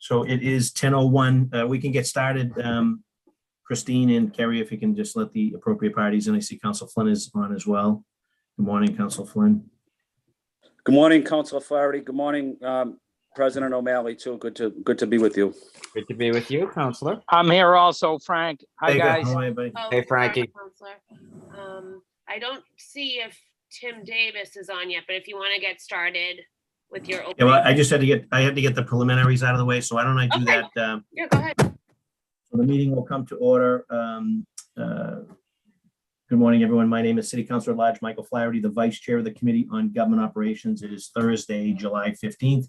So it is 10:01. We can get started. Christine and Kerry, if you can just let the appropriate parties in. I see Council Flynn is on as well. Good morning, Council Flynn. Good morning, Councilor Flaherty. Good morning, President O'Malley, too. Good to be with you. Good to be with you, Councilor. I'm here also, Frank. Hi, guys. How are you, buddy? Hey, Frankie. Sorry, Counselor. I don't see if Tim Davis is on yet, but if you want to get started with your Yeah, opening. well, I had to get the preliminaries out of the way, so why don't I do Okay. that? Yeah, go ahead. So the meeting will come to order. Good morning, everyone. My name is City Councilor at Large Michael Flaherty, the Vice Chair of the Committee on Government Operations. It is Thursday, July 15th,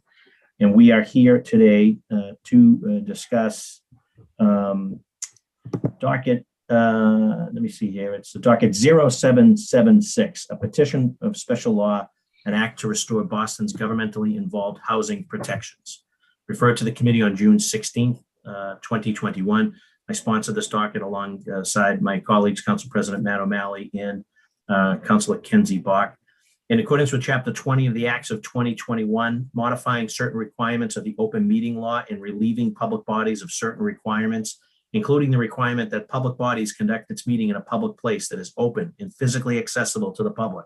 and we are here today to discuss docket, let me see here. It's the docket 0776, a petition of special law, an act to restore Boston's governmentally involved housing protections. Referred to the committee on June 16th, 2021. I sponsored this docket alongside my colleagues, Council President Matt O'Malley and Councilor Kenzie Bach. In accordance with Chapter 20 of the Acts of 2021, modifying certain requirements of the open meeting law and relieving public bodies of certain requirements, including the requirement that public bodies conduct its meeting in a public place that is open and physically accessible to the public.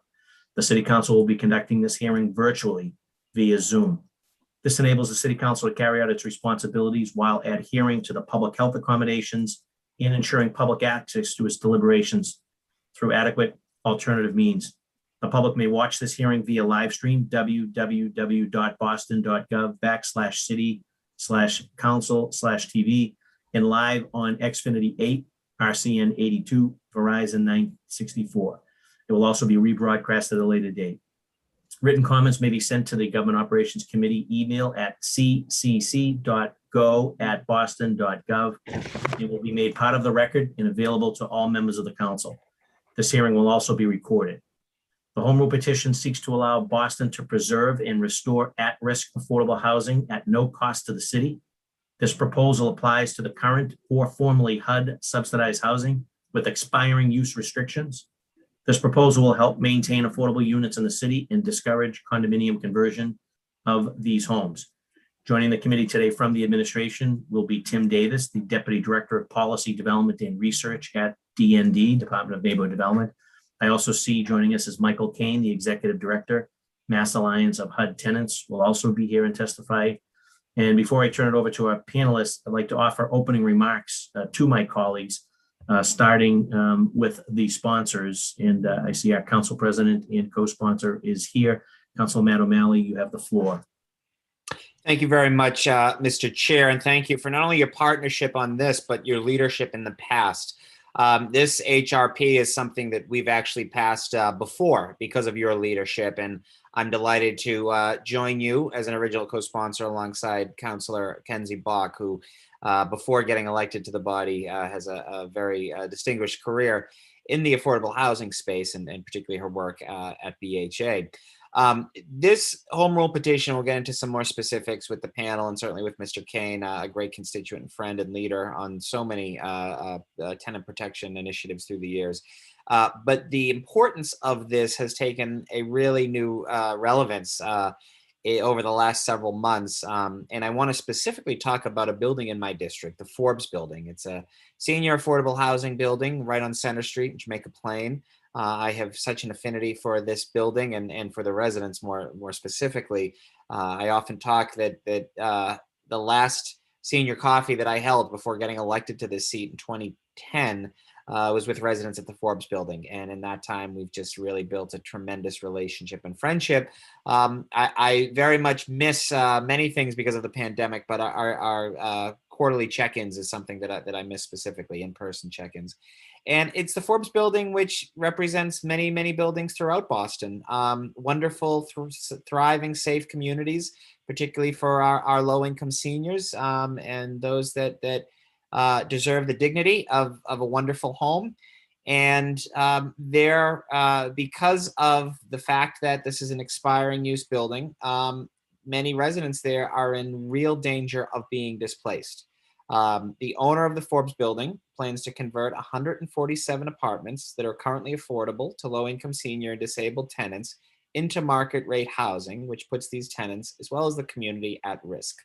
The City Council will be conducting this hearing virtually via Zoom. This enables the City Council to carry out its responsibilities while adhering to the public health accommodations and ensuring public access to its deliberations through adequate alternative means. The public may watch this hearing via live stream, www.boston.gov/city/council/TV, and live on Xfinity 8, RCN 82, Verizon 964. It will also be rebroadcast at a later date. Written comments may be sent to the Government Operations Committee email at ccc.go@boston.gov. It will be made part of the record and available to all members of the council. This hearing will also be recorded. The Home Rule petition seeks to allow Boston to preserve and restore at-risk affordable housing at no cost to the city. This proposal applies to the current or formerly HUD subsidized housing with expiring use restrictions. This proposal will help maintain affordable units in the city and discourage condominium conversion of these homes. Joining the committee today from the administration will be Tim Davis, the Deputy Director of Policy Development and Research at DND, Department of Neighborhood Development. I also see joining us is Michael Kane, the Executive Director, Mass Alliance of HUD Tenants, will also be here and testify. And before I turn it over to our panelists, I'd like to offer opening remarks to my colleagues, starting with the sponsors. And I see our council president and co-sponsor is here. Councilor Matt O'Malley, you have the floor. Thank you very much, Mr. Chair, and thank you for not only your partnership on this, but your leadership in the past. This HRP is something that we've actually passed before because of your leadership, and I'm delighted to join you as an original co-sponsor alongside Councilor Kenzie Bach, who before getting elected to the body has a very distinguished career in the affordable housing space, and particularly her work at BHA. This home rule petition, we'll get into some more specifics with the panel and certainly with Mr. Kane, a great constituent and friend and leader on so many tenant protection initiatives through the years. But the importance of this has taken a really new relevance over the last several months. And I want to specifically talk about a building in my district, the Forbes building. It's a senior affordable housing building right on Center Street in Jamaica Plain. I have such an affinity for this building and for the residents more specifically. I often talk that the last senior coffee that I held before getting elected to this seat in 2010 was with residents at the Forbes building. And in that time, we've just really built a tremendous relationship and friendship. I very much miss many things because of the pandemic, but our quarterly check-ins is something that I miss specifically, in-person check-ins. And it's the Forbes building, which represents many, many buildings throughout Boston. Wonderful, thriving, safe communities, particularly for our low-income seniors and those that deserve the dignity of a wonderful home. And because of the fact that this is an expiring use building, many residents there are in real danger of being displaced. The owner of the Forbes building plans to convert 147 apartments that are currently affordable to low-income senior and disabled tenants into market rate housing, which puts these tenants, as well as the community, at risk.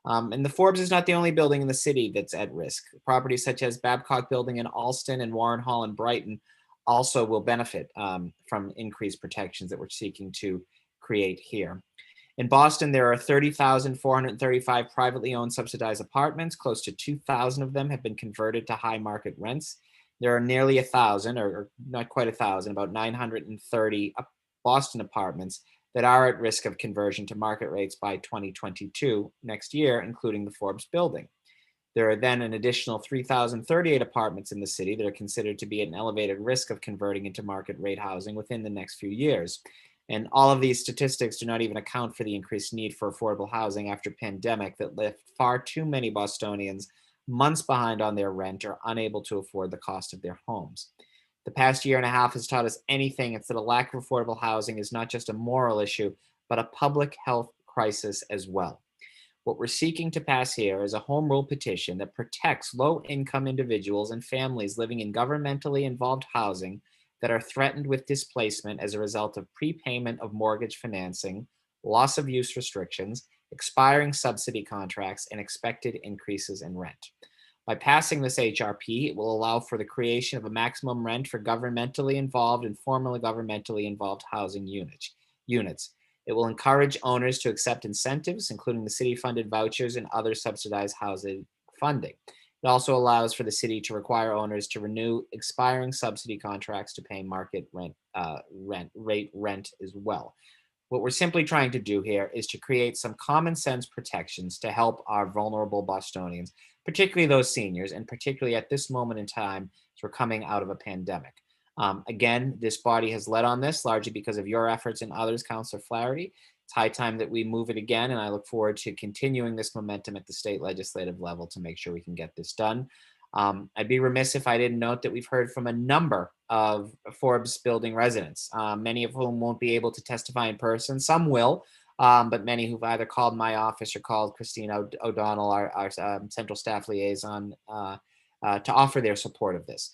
And the Forbes is not the only building in the city that's at risk. Properties such as Babcock Building in Alston and Warren Hall in Brighton also will benefit from increased protections that we're seeking to create here. In Boston, there are 30,435 privately owned subsidized apartments. Close to 2,000 of them have been converted to high market rents. There are nearly 1,000, or not quite 1,000, about 930 Boston apartments that are at risk of conversion to market rates by 2022, next year, including the Forbes building. There are then an additional 3,038 apartments in the city that are considered to be at an elevated risk of converting into market rate housing within the next few years. And all of these statistics do not even account for the increased need for affordable housing after pandemic that left far too many Bostonians months behind on their rent or unable to afford the cost of their homes. The past year and a half has taught us anything, it's that a lack of affordable housing is not just a moral issue, but a public health crisis as well. What we're seeking to pass here is a home rule petition that protects low-income individuals and families living in governmentally involved housing that are threatened with displacement as a result of prepayment of mortgage financing, loss of use restrictions, expiring subsidy contracts, and expected increases in rent. By passing this HRP, it will allow for the creation of a maximum rent for governmentally involved and formerly governmentally involved housing units. It will encourage owners to accept incentives, including the city-funded vouchers and other subsidized housing funding. It also allows for the city to require owners to renew expiring subsidy contracts to pay market rent as well. What we're simply trying to do here is to create some common sense protections to help our vulnerable Bostonians, particularly those seniors, and particularly at this moment in time as we're coming out of a pandemic. Again, this body has led on this largely because of your efforts and others, Councillor Flaherty. It's high time that we move it again, and I look forward to continuing this momentum at the state legislative level to make sure we can get this done. I'd be remiss if I didn't note that we've heard from a number of Forbes building residents, many of whom won't be able to testify in person. Some will, but many who've either called my office or called Christine O'Donnell, our central staff liaison, to offer their support of this.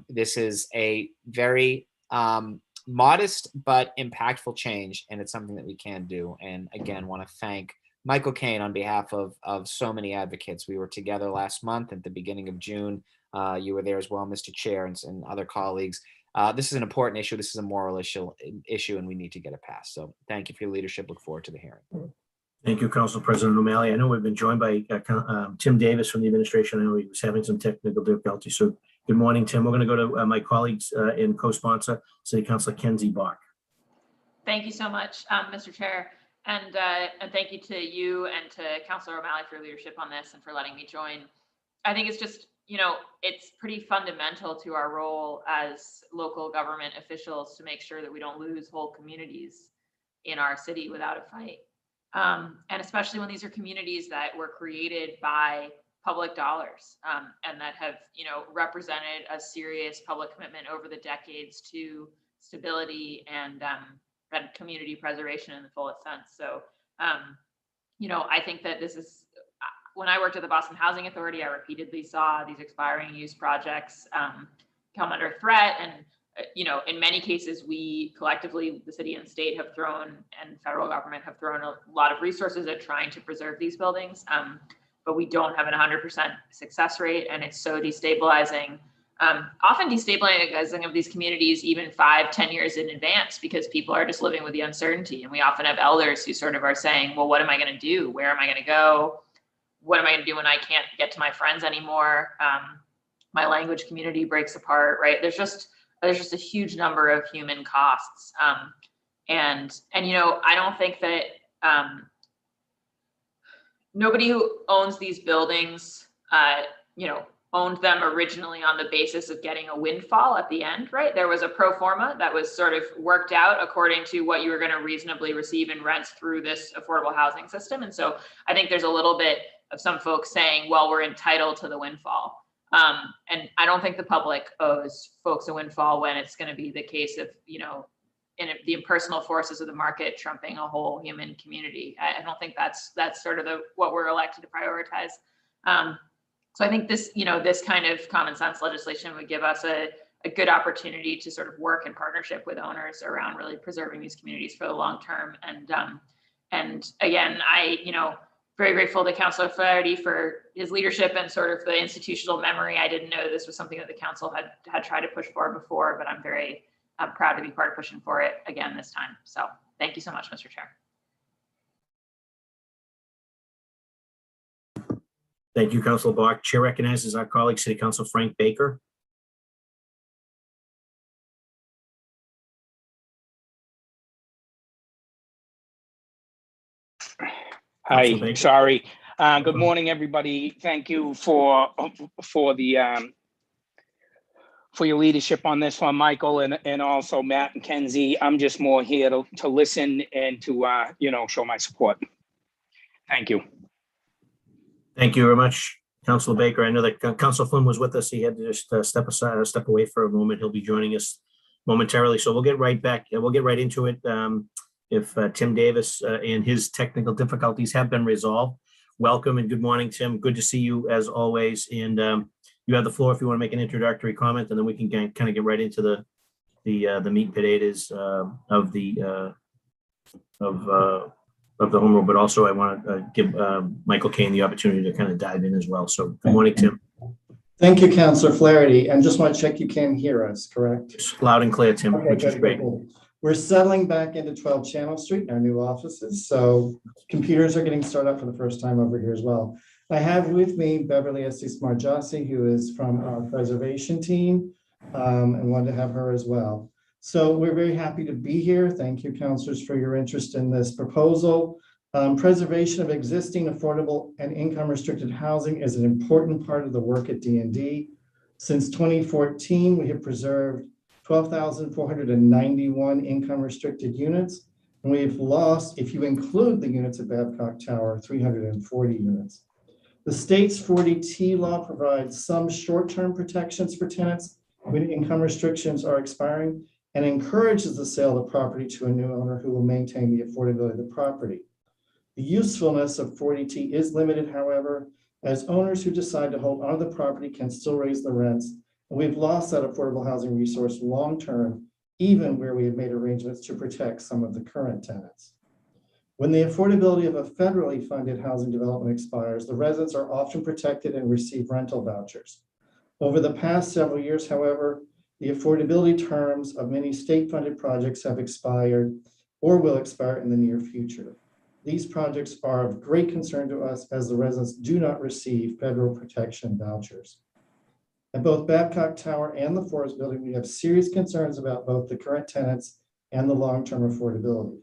This is a very modest but impactful change, and it's something that we can do. And again, want to thank Michael Kane on behalf of so many advocates. We were together last month at the beginning of June. You were there as well, Mr. Chair, and other colleagues. This is an important issue. This is a moral issue, and we need to get it passed. So thank you for your leadership. Look forward to the hearing. Thank you, Council President O'Malley. I know we've been joined by Tim Davis from the administration. I know he was having some technical difficulty. So good morning, Tim. We're going to go to my colleagues and co-sponsor, City Councilor Kenzie Bach. Thank you so much, Mr. Chair. And thank you to you and to Councilor O'Malley for your leadership on this and for letting me join. I think it's just, it's pretty fundamental to our role as local government officials to make sure that we don't lose whole communities in our city without a fight. And especially when these are communities that were created by public dollars and that have, represented a serious public commitment over the decades to stability and community preservation in the fullest sense. So, I think that this is, when I worked at the Boston Housing Authority, I repeatedly saw these expiring use projects come under threat. And, in many cases, we collectively, the city and state have thrown, and federal government have thrown a lot of resources at trying to preserve these buildings. But we don't have an 100% success rate, and it's so destabilizing. Often destabilizing of these communities even 5-10 years in advance, because people are just living with the uncertainty. And we often have elders who sort of are saying, well, what am I going to do? Where am I going to go? What am I going to do when I can't get to my friends anymore? My language community breaks apart, right? There's just a huge number of human costs. And I don't think that nobody who owns these buildings, owned them originally on the basis of getting a windfall at the end, right? There was a pro forma that was sort of worked out according to what you were going to reasonably receive in rents through this affordable housing system. And so I think there's a little bit of some folks saying, well, we're entitled to the windfall. And I don't think the public owes folks a windfall when it's going to be the case of, the impersonal forces of the market trumping a whole human community. I don't think that's sort of what we're elected to prioritize. So I think this, this kind of common sense legislation would give us a good opportunity to sort of work in partnership with owners around really preserving these communities for the long term. And again, very grateful to Councilor Flaherty for his leadership and sort of the institutional memory. I didn't know this was something that the council had tried to push for before, but I'm very proud to be part of pushing for it again this time. So thank you so much, Mr. Chair. Thank you, Councilor Bach. Chair recognizes our colleague, City Council Frank Baker. Councilor Hi, Baker. sorry. Good morning, everybody. Thank you for your leadership on this one, Michael, and also Matt and Kenzie. I'm just more here to listen and to show my support. Thank you. Thank you very much, Councilor Baker. I know that Councilor Flynn was with us. He had to just step away for a moment. He'll be joining us momentarily. So we'll get right back. We'll get right into it. If Tim Davis and his technical difficulties have been resolved. Welcome and good morning, Tim. Good to see you as always. And you have the floor if you want to make an introductory comment, and then we can kind of get right into the meat and potatoes of the home rule. But also I want to give Michael Kane the opportunity to kind of dive in as well. So good morning, Tim. Thank you, Councilor Flaherty. And just want to check you can hear us, correct? It's loud and clear, Tim, Okay, which is good, great. good. We're settling back into 12 Channel Street, our new offices. So computers are getting started up for the first time over here as well. I have with me Beverly Estes Marjasi, who is from our preservation team, and wanted to have her as well. So we're very happy to be here. Thank you, councilors, for your interest in this proposal. Preservation of existing affordable and income restricted housing is an important part of the work at D&D. Since 2014, we have preserved 12,491 income restricted units, and we've lost, if you include the units at Babcock Tower, 340 units. The state's 40T law provides some short-term protections for tenants when income restrictions are expiring and encourages the sale of the property to a new owner who will maintain the affordability of the property. The usefulness of 40T is limited, however, as owners who decide to hold onto the property can still raise the rents. And we've lost that affordable housing resource long-term, even where we have made arrangements to protect some of the current tenants. When the affordability of a federally funded housing development expires, the residents are often protected and receive rental vouchers. Over the past several years, however, the affordability terms of many state-funded projects have expired or will expire in the near future. These projects are of great concern to us as the residents do not receive federal protection vouchers. At both Babcock Tower and the Forest Building, we have serious concerns about both the current tenants and the long-term affordability.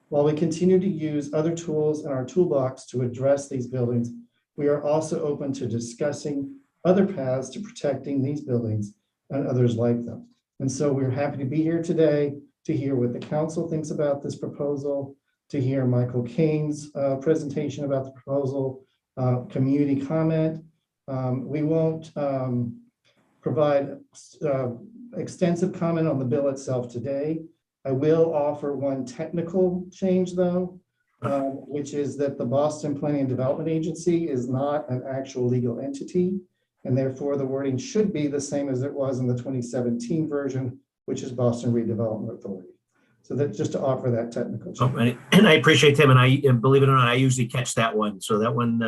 While we continue to use other tools in our toolbox to address these buildings, we are also open to discussing other paths to protecting these buildings and others like them. And so we're happy to be here today to hear what the council thinks about this proposal, to hear Michael Kane's presentation about the proposal, community comment. We won't provide extensive comment on the bill itself today. I will offer one technical change though, which is that the Boston Planning and Development Agency is not an actual legal entity, and therefore the wording should be the same as it was in the 2017 version, which is Boston Redevelopment Authority. So that's just to offer that technical change. Oh, and I appreciate Tim, and I believe it or not, I usually catch that one. So that one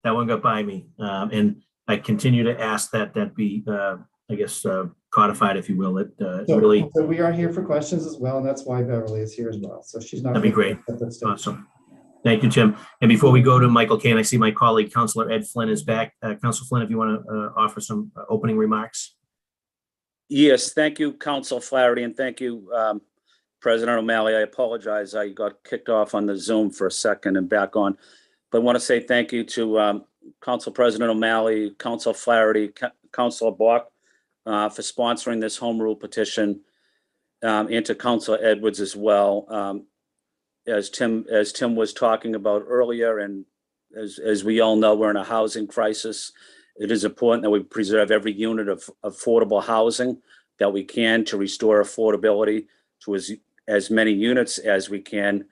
got by me, and I continue to ask that be, I guess, codified, if you will. So we are here for questions as well, and that's why Beverly is here as well. So she's not. That'd be great. Awesome. Thank you, Tim. And before we go to Michael Kane, I see my colleague, Councilor Ed Flynn, is back. Councilor Flynn, if you want to offer some opening remarks. Yes, thank you, Council Flaherty, and thank you, President O'Malley. I apologize. I got kicked off on the Zoom for a second and back on. But I want to say thank you to Council President O'Malley, Council Flaherty, Councilor Bach for sponsoring this home rule petition, and to Councilor Edwards as well. As Tim was talking about earlier, and as we all know, we're in a housing crisis. It is important that we preserve every unit of affordable housing that we can to restore affordability to as many units as we can,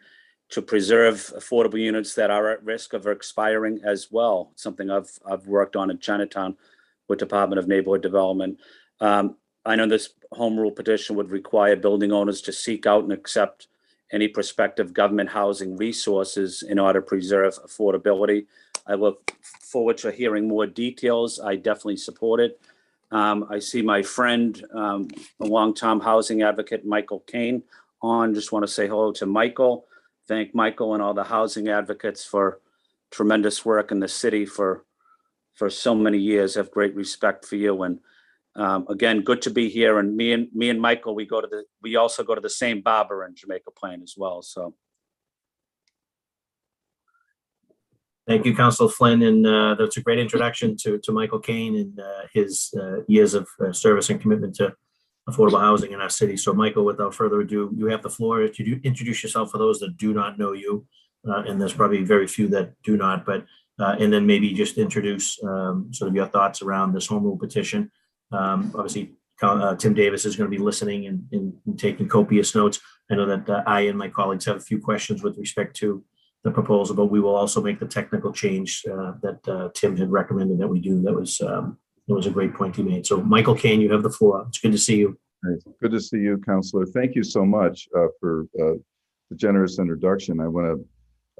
to preserve affordable units that are at risk of expiring as well. Something I've worked on in Chinatown with Department of Neighborhood Development. I know this home rule petition would require building owners to seek out and accept any prospective government housing resources in order to preserve affordability. I look forward to hearing more details. I definitely support it. I see my friend, a longtime housing advocate, Michael Kane, on. Just want to say hello to Michael. Thank Michael and all the housing advocates for tremendous work in the city for so many years. I have great respect for you. And again, good to be here. And me and Michael, we also go to the same barber in Jamaica Plain as well. So Thank you, Councilor Flynn, and that's a great introduction to Michael Kane and his years of service and commitment to affordable housing in our city. So, Michael, without further ado, you have the floor to introduce yourself for those that do not know you, and there's probably very few that do not. But and then maybe just introduce sort of your thoughts around this home rule petition. Obviously, Tim Davis is going to be listening and taking copious notes. I know that I and my colleagues have a few questions with respect to the proposal, but we will also make the technical change that Tim had recommended that we do. That was a great point he made. So, Michael Kane, you have the floor. It's good to see you. Good to see you, Councilor. Thank you so much for the generous introduction. I want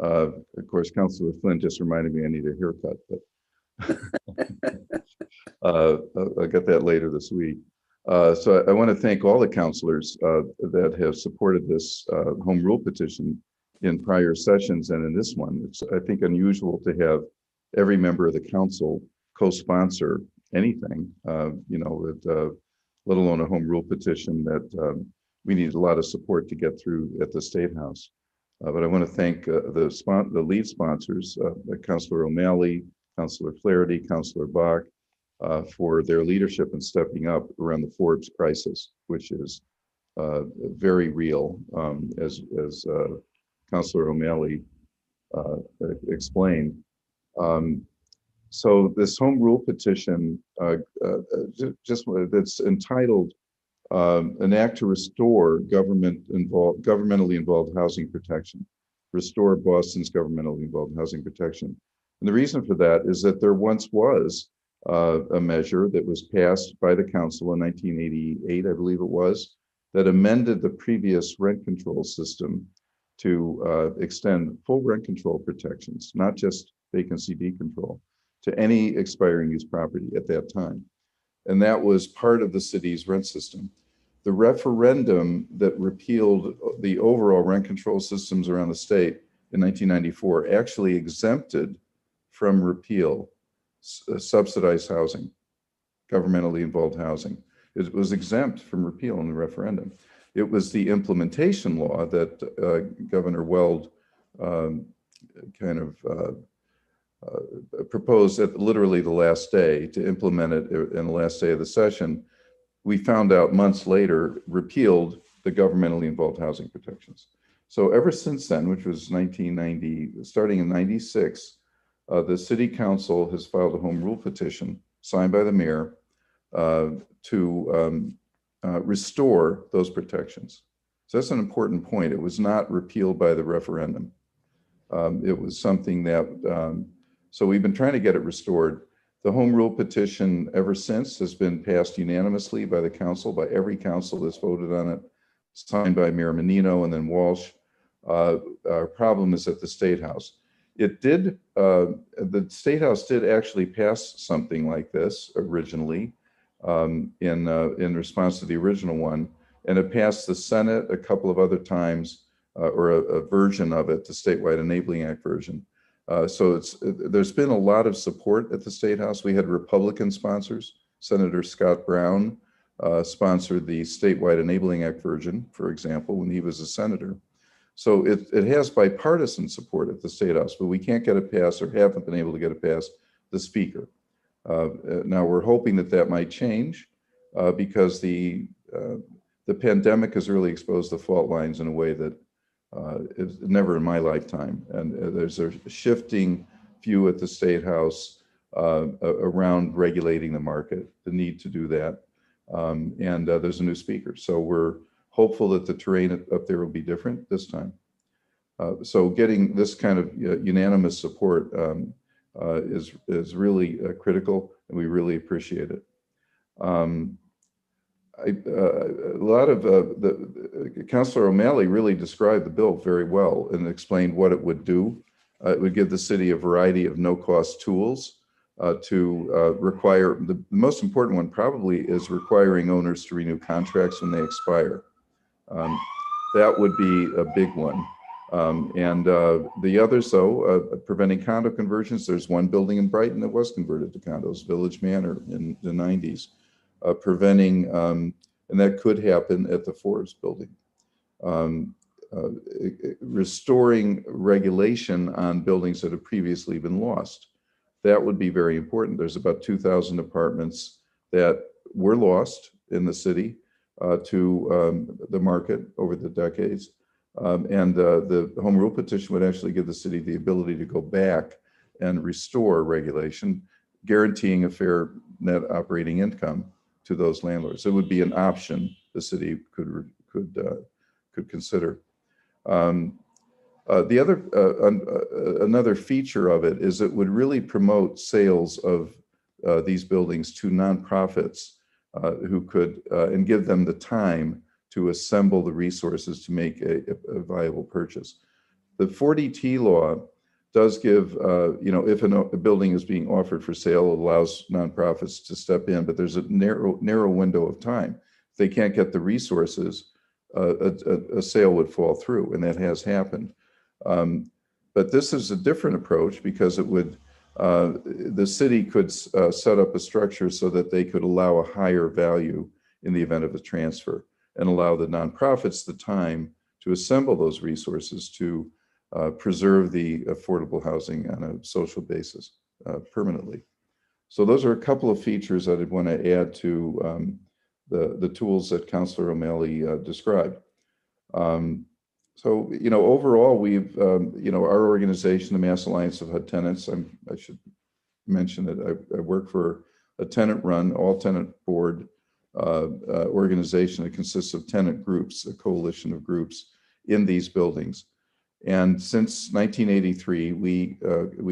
to, of course, Councilor Flynn just reminded me I need a haircut, but I'll get that later this week. So I want to thank all the councilors that have supported this home rule petition in prior sessions and in this one. It's, I think, unusual to have every member of the council co-sponsor anything, let alone a home rule petition that we need a lot of support to get through at the State House. But I want to thank the lead sponsors, Councilor O'Malley, Councilor Flaherty, Councilor Bach, for their leadership in stepping up around the Forbes crisis, which is very real, as Councilor O'Malley explained. So this home rule petition, that's entitled "An Act to Restore Governmentally Involved Housing Protection," restore Boston's governmentally involved housing protection. And the reason for that is that there once was a measure that was passed by the council in 1988, I believe it was, that amended the previous rent control system to extend full rent control protections, not just vacancy decontrol, to any expiring use property at that time. And that was part of the city's rent system. The referendum that repealed the overall rent control systems around the state in 1994 actually exempted from repeal subsidized housing, governmentally involved housing. It was exempt from repeal in the referendum. It was the implementation law that Governor Weld proposed at literally the last day to implement it in the last day of the session. We found out months later, repealed the governmentally involved housing protections. So ever since then, which was 1990, starting in 96, the city council has filed a home rule petition signed by the mayor to restore those protections. So that's an important point. It was not repealed by the referendum. It was something that, so we've been trying to get it restored. The home rule petition ever since has been passed unanimously by the council, by every council that's voted on it, signed by Mayor Menino and then Walsh. Our problem is at the State House. It did, the State House did actually pass something like this originally in response to the original one, and it passed the Senate a couple of other times, or a version of it, the Statewide Enabling Act version. So there's been a lot of support at the State House. We had Republican sponsors. Senator Scott Brown sponsored the Statewide Enabling Act version, for example, when he was a senator. So it has bipartisan support at the State House, but we can't get it passed, or haven't been able to get it past the Speaker. Now we're hoping that might change because the pandemic has really exposed the fault lines in a way that is never in my lifetime. And there's a shifting view at the State House around regulating the market, the need to do that. And there's a new speaker. So we're hopeful that the terrain up there will be different this time. So getting this kind of unanimous support is really critical, and we really appreciate it. A lot of Councilor O'Malley really described the bill very well and explained what it would do. It would give the city a variety of no-cost tools to require, the most important one probably is requiring owners to renew contracts when they expire. That would be a big one. And the others, though, preventing condo conversions. There's one building in Brighton that was converted to condos, Village Manor in the 90s. Preventing, and that could happen at the Forbes building. Restoring regulation on buildings that have previously been lost. That would be very important. There's about 2,000 apartments that were lost in the city to the market over the decades. And the home rule petition would actually give the city the ability to go back and restore regulation, guaranteeing a fair net operating income to those landlords. It would be an option the city could consider. The other another feature of it is it would really promote sales of these buildings to nonprofits who could and give them the time to assemble the resources to make a viable purchase. The 40T law does give, if a building is being offered for sale, it allows nonprofits to step in, but there's a narrow window of time. If they can't get the resources, a sale would fall through, and that has happened. But this is a different approach because it would, the city could set up a structure so that they could allow a higher value in the event of a transfer and allow the nonprofits the time to assemble those resources to preserve the affordable housing on a social basis permanently. So those are a couple of features I'd want to add to the tools that Councilor O'Malley described. So, overall, we've, our organization, the Mass Alliance of HUD Tenants, I should mention that I work for a tenant-run, all-tenant board organization that consists of tenant groups, a coalition of groups in these buildings. And since 1983, we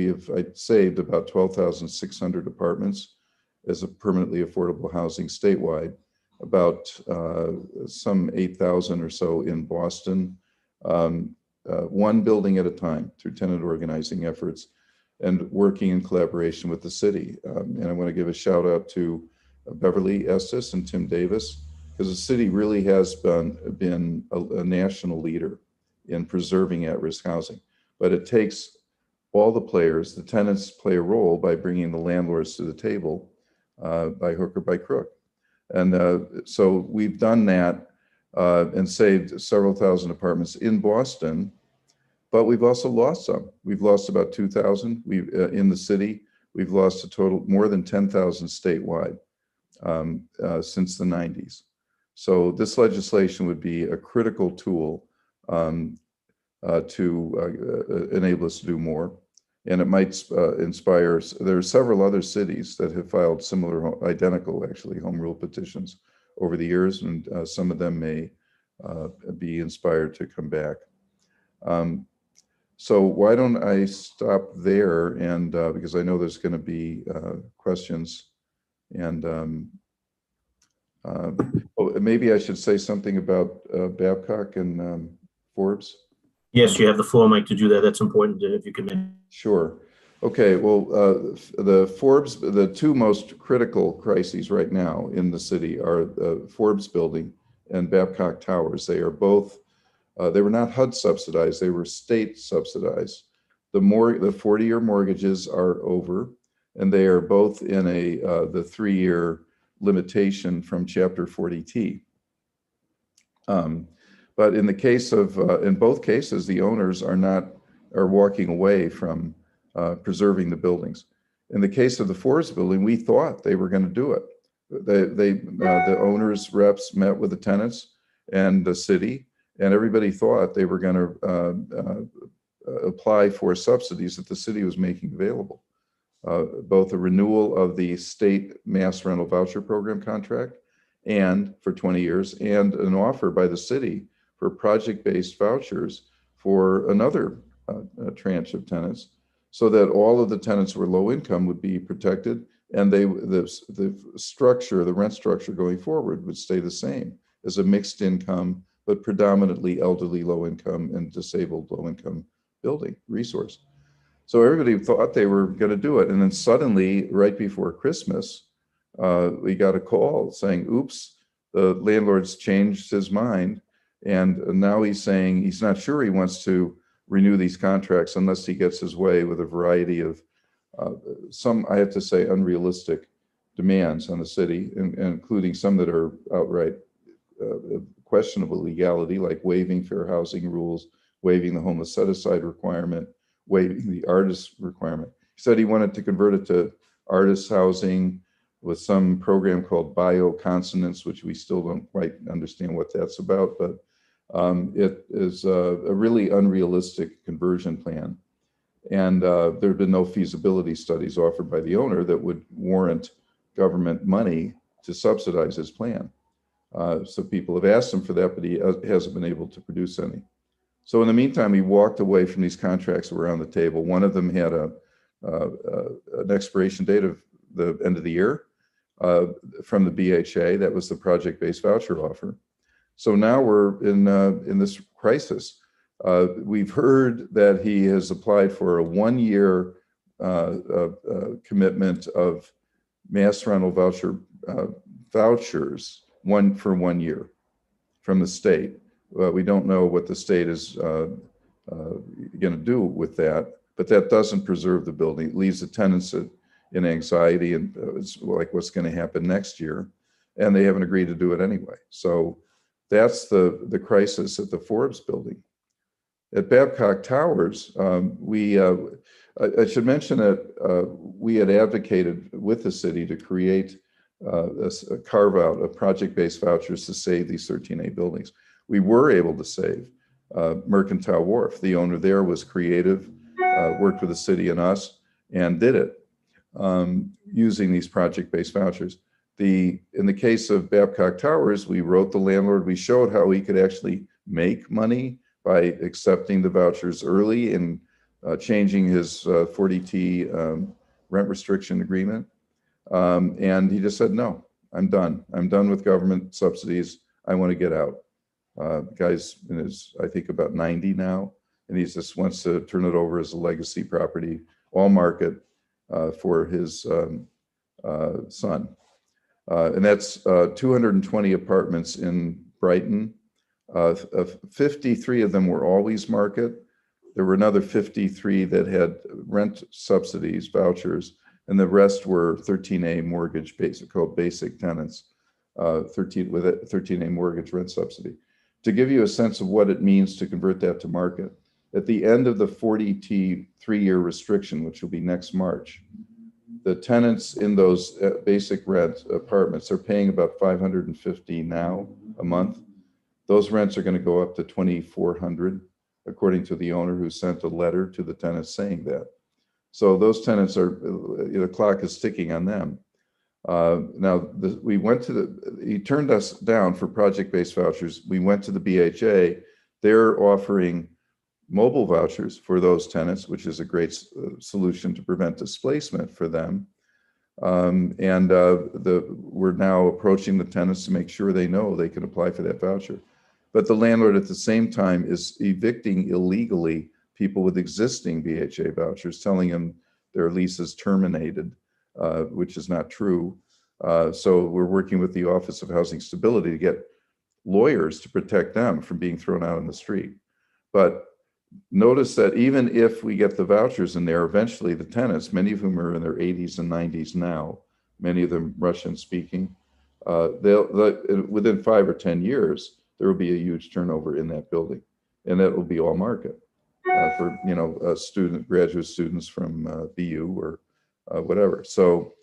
have saved about 12,600 apartments as a permanently affordable housing statewide, about some 8,000 or so in Boston, one building at a time through tenant organizing efforts and working in collaboration with the city. And I want to give a shout out to Beverly Estes and Tim Davis, because the city really has been a national leader in preserving at-risk housing. But it takes all the players, the tenants play a role by bringing the landlords to the table by hook or by crook. And so we've done that and saved several thousand apartments in Boston, but we've also lost some. We've lost about 2,000 in the city. We've lost a total more than 10,000 statewide since the 90s. So this legislation would be a critical tool to enable us to do more. And it might inspire, there are several other cities that have filed similar, identical actually, home rule petitions over the years, and some of them may be inspired to come back. So why don't I stop there, and because I know there's going to be questions, and maybe I should say something about Babcock and Forbes. Yes, you have the floor, Mike, to do that. That's important if you can. Sure. Okay, well, the Forbes, the two most critical crises right now in the city are the Forbes building and Babcock Towers. They are both, they were not HUD subsidized, they were state subsidized. The 40-year mortgages are over, and they are both in the 3-year limitation from Chapter 40T. But in the case of, in both cases, the owners are walking away from preserving the buildings. In the case of the Forbes building, we thought they were going to do it. The owners' reps met with the tenants and the city, and everybody thought they were going to apply for subsidies that the city was making available. Both a renewal of the state mass rental voucher program contract and for 20 years, and an offer by the city for project-based vouchers for another tranche of tenants, so that all of the tenants who were low income would be protected, And the structure, the rent structure going forward would stay the same as a mixed income, but predominantly elderly, low income and disabled low income building resource. So everybody thought they were going to do it. And then suddenly, right before Christmas, we got a call saying, oops, the landlord's changed his mind. And now he's saying he's not sure he wants to renew these contracts unless he gets his way with a variety of some, I have to say, unrealistic demands on the city, and including some that are outright questionable legality, like waiving fair housing rules, waiving the homeless set-aside requirement, waiving the artist requirement. He said he wanted to convert it to artist housing with some program called bioconsonance, which we still don't quite understand what that's about, but it is a really unrealistic conversion plan. And there have been no feasibility studies offered by the owner that would warrant government money to subsidize his plan. So people have asked him for that, but he hasn't been able to produce any. So in the meantime, he walked away from these contracts that were on the table. One of them had an expiration date of the end of the year from the BHA. That was the project-based voucher offer. So now we're in this crisis. We've heard that he has applied for a 1-year commitment of mass rental vouchers for 1 year from the state. We don't know what the state is going to do with that, but that doesn't preserve the building. It leaves the tenants in anxiety and it's like what's going to happen next year, and they haven't agreed to do it anyway. So that's the crisis at the Forbes building. At Babcock Towers, I should mention that we had advocated with the city to create a carve out of project-based vouchers to save these 13A buildings. We were able to save Mercantile Wharf. The owner there was creative, worked with the city and us, and did it using these project-based vouchers. In the case of Babcock Towers, we wrote the landlord, we showed how he could actually make money by accepting the vouchers early and changing his 40T rent restriction agreement. And he just said, no, I'm done. I'm done with government subsidies. I want to get out. Guy's in his, I think, about 90 now, and he just wants to turn it over as a legacy property, all market, for his son. And that's 220 apartments in Brighton. 53 of them were always market. There were another 53 that had rent subsidies, vouchers, and the rest were 13A mortgage, called basic tenants, 13 with a 13A mortgage rent subsidy. To give you a sense of what it means to convert that to market, at the end of the 40T 3-year restriction, which will be next March, the tenants in those basic rent apartments are paying about $550 now a month. Those rents are going to go up to $2,400, according to the owner who sent a letter to the tenants saying that. So those tenants are, the clock is ticking on them. Now, he turned us down for project-based vouchers. We went to the BHA. They're offering mobile vouchers for those tenants, which is a great solution to prevent displacement for them. We're now approaching the tenants to make sure they know they can apply for that voucher. But the landlord at the same time is evicting illegally people with existing BHA vouchers, telling them their lease is terminated, which is not true. So we're working with the Office of Housing Stability to get lawyers to protect them from being thrown out on the street. But notice that even if we get the vouchers in there, eventually the tenants, many of whom are in their 80s and 90s now, many of them Russian speaking, within 5 or 10 years, there will be a huge turnover in that building, and that will be all market for graduate students from BU or whatever. So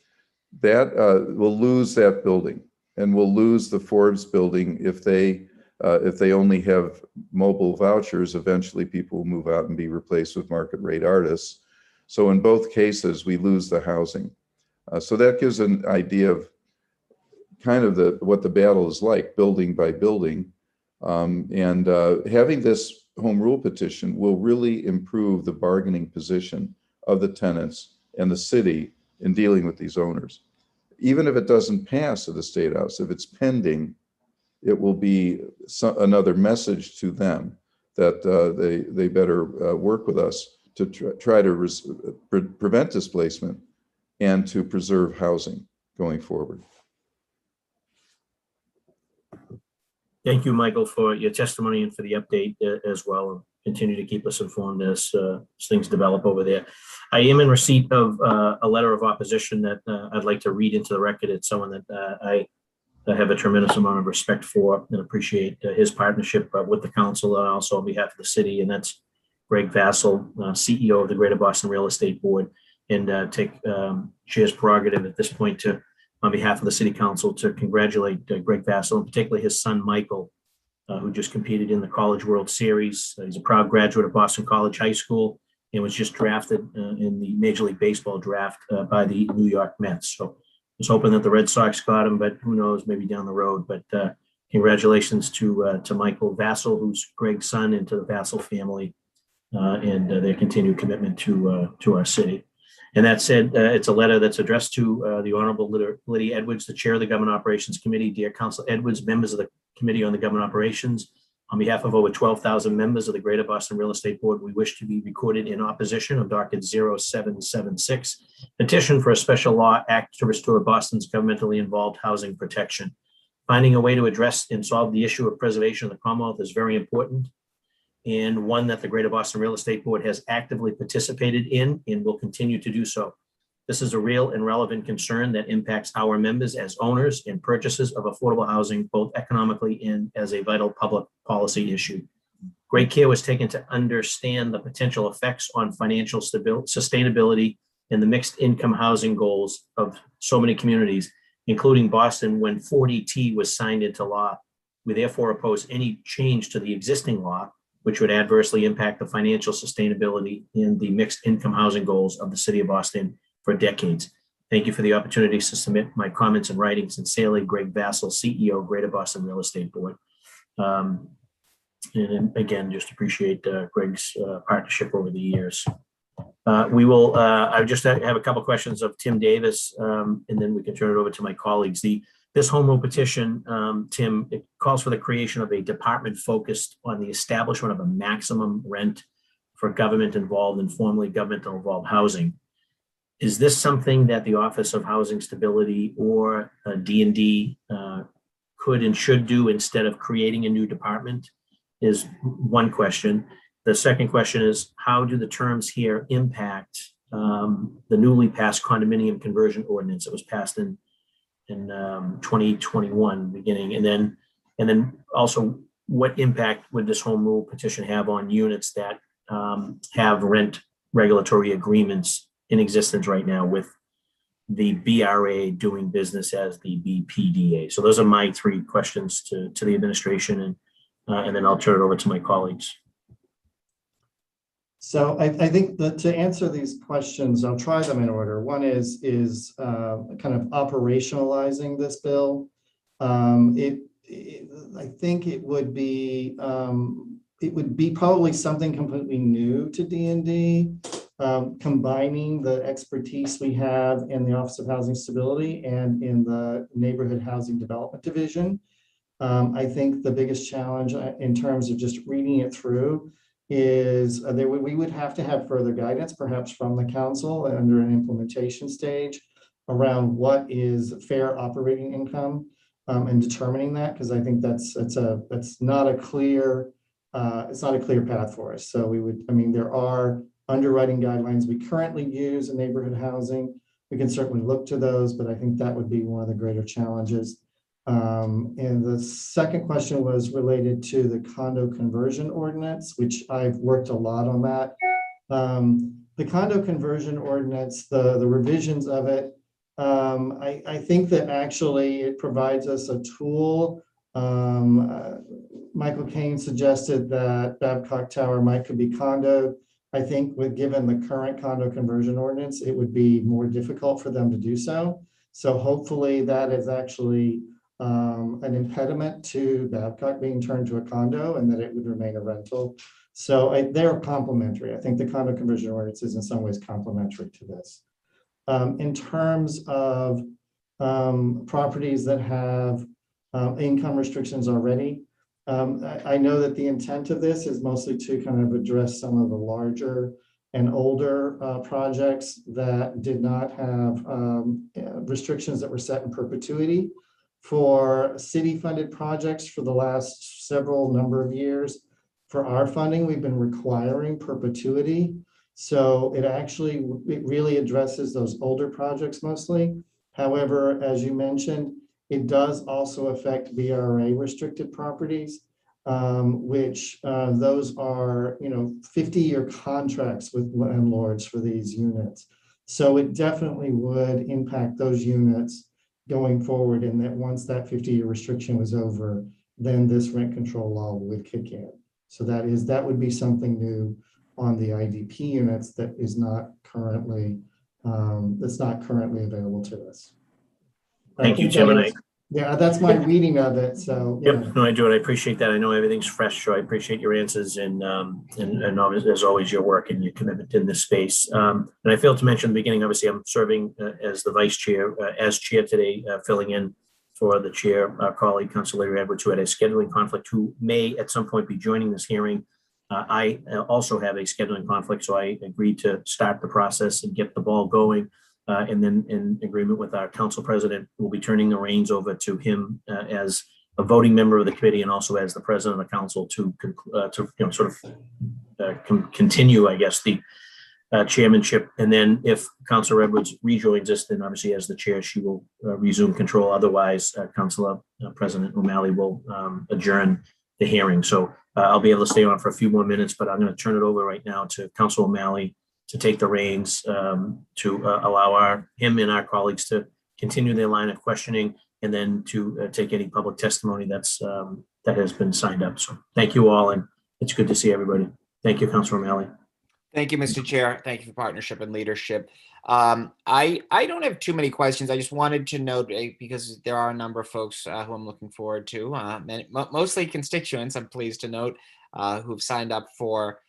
that we'll lose that building, and we'll lose the Forbes building if they only have mobile vouchers. Eventually, people will move out and be replaced with market rate artists. So in both cases, we lose the housing. So that gives an idea of kind of what the battle is like, building by building. Having this home rule petition will really improve the bargaining position of the tenants and the city in dealing with these owners. Even if it doesn't pass at the State House, if it's pending, it will be another message to them that they better work with us to try to prevent displacement and to preserve housing going forward. Thank you, Michael, for your testimony and for the update as well. Continue to keep us informed as things develop over there. I am in receipt of a letter of opposition that I'd like to read into the record. It's someone that I have a tremendous amount of respect for and appreciate his partnership with the council and also on behalf of the city. And that's Greg Vassell, CEO of the Greater Boston Real Estate Board, and take Chair's prerogative at this point to, on behalf of the City Council, to congratulate Greg Vassell, and particularly his son, Michael, who just competed in the College World Series. He's a proud graduate of Boston College High School and was just drafted in the Major League Baseball draft by the New York Mets. So I was hoping that the Red Sox got him, but who knows, maybe down the road. But congratulations to Michael Vassell, who's Greg's son, and to the Vassell family and their continued commitment to our city. And that said, it's a letter that's addressed to the Honorable Lydia Edwards, the Chair of the Government Operations Committee. Dear Council Edwards, members of the Committee on the Government Operations, on behalf of over 12,000 members of the Greater Boston Real Estate Board, we wish to be recorded in opposition of Docket 0776, petition for a special law act to restore Boston's governmentally involved housing protection. Finding a way to address and solve the issue of preservation of the Commonwealth is very important, and one that the Greater Boston Real Estate Board has actively participated in and will continue to do so. This is a real and relevant concern that impacts our members as owners and purchasers of affordable housing, both economically and as a vital public policy issue. Great care was taken to understand the potential effects on financial sustainability and the mixed income housing goals of so many communities, including Boston, when 40T was signed into law. We therefore oppose any change to the existing law, which would adversely impact the financial sustainability and the mixed income housing goals of the City of Boston for decades. Thank you for the opportunity to submit my comments in writing. Sincerely, Greg Vassell, CEO, Greater Boston Real Estate Board. And again, just appreciate Greg's partnership over the years. We will, I just have a couple of questions of Tim Davis, and then we can turn it over to my colleagues. This home rule petition, Tim, it calls for the creation of a department focused on the establishment of a maximum rent for government involved and formerly governmental involved housing. Is this something that the Office of Housing Stability or D&D could and should do instead of creating a new department? Is one question. The second question is, how do the terms here impact the newly passed condominium conversion ordinance that was passed in 2021 beginning? And then also, what impact would this home rule petition have on units that have rent regulatory agreements in existence right now with the BRA doing business as the BPDA? So those are my three questions to the administration, and then I'll turn it over to my colleagues. So I think that to answer these questions, I'll try them in order. One is kind of operationalizing this bill. I think it would be probably something completely new to D&D, combining the expertise we have in the Office of Housing Stability and in the Neighborhood Housing Development Division. I think the biggest challenge in terms of just reading it through is we would have to have further guidance, perhaps from the council under an implementation stage, around what is fair operating income and determining that, because I think that's not a clear path for us. So there are underwriting guidelines we currently use in neighborhood housing. We can certainly look to those, but I think that would be one of the greater challenges. And the second question was related to the condo conversion ordinance, which I've worked a lot on that. The condo conversion ordinance, the revisions of it, I think that actually it provides us a tool. Michael Kane suggested that Babcock Tower could be condoed. I think given the current condo conversion ordinance, it would be more difficult for them to do so. So hopefully that is actually an impediment to Babcock being turned to a condo and that it would remain a rental. So they're complementary. I think the condo conversion ordinance is in some ways complementary to this. In terms of properties that have income restrictions already, I know that the intent of this is mostly to kind of address some of the larger and older projects that did not have restrictions that were set in perpetuity. For city-funded projects for the last several number of years, for our funding, we've been requiring perpetuity. So it really addresses those older projects mostly. However, as you mentioned, it does also affect BRA restricted properties, which those are, 50-year contracts with landlords for these units. So it definitely would impact those units going forward, in that once that 50-year restriction was over, then this rent control law would kick in. So that would be something new on the IDP units that is not currently available to us. Thank you, Tim. Yeah, that's my reading of it. So yep, no, I do it. I appreciate that. I know everything's fresh, so I appreciate your answers and as always, your work and your commitment in this space. And I failed to mention in the beginning, obviously, I'm serving as the vice chair, as chair today, filling in for the chair, our colleague, Councilor Larry Edwards, who had a scheduling conflict, who may at some point be joining this hearing. I also have a scheduling conflict, so I agreed to start the process and get the ball going. And then in agreement with our council president, we'll be turning the reins over to him as a voting member of the committee and also as the president of the council to continue, I guess, the chairmanship. And then if Councilor Edwards rejoins us, then obviously as the chair, she will resume control. Otherwise, Councilor President O'Malley will adjourn the hearing. So I'll be able to stay on for a few more minutes, but I'm going to turn it over right now to Councilor O'Malley to take the reins to allow him and our colleagues to continue their line of questioning, and then to take any public testimony that has been signed up. So thank you all, and it's good to see everybody. Thank you, Councilor O'Malley. Thank you, Mr. Chair. Thank you for partnership and leadership. I don't have too many questions. I just wanted to note, because there are a number of folks who I'm looking forward to, mostly constituents, I'm pleased to note, who've signed up for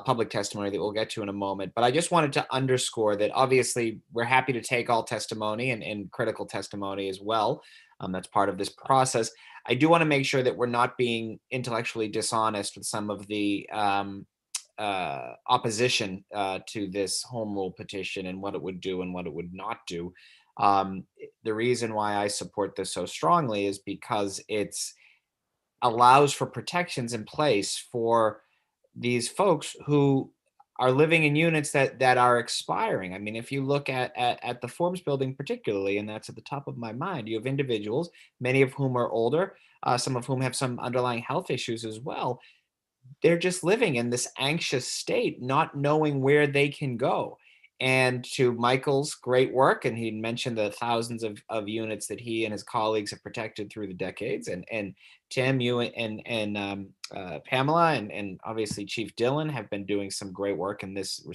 public testimony that we'll get to in a moment. But I just wanted to underscore that obviously we're happy to take all testimony and critical testimony as well. That's part of this process. I do want to make sure that we're not being intellectually dishonest with some of the opposition to this home rule petition and what it would do and what it would not do. The reason why I support this so strongly is because it allows for protections in place for these folks who are living in units that are expiring. I mean, if you look at the Forbes building particularly, and that's at the top of my mind, you have individuals, many of whom are older, some of whom have some underlying health issues as well. They're just living in this anxious state, not knowing where they can go. And to Michael's great work, and he mentioned the thousands of units that he and his colleagues have protected through the decades. And Tim, you and Pamela, and obviously Chief Dillon have been doing some great work in this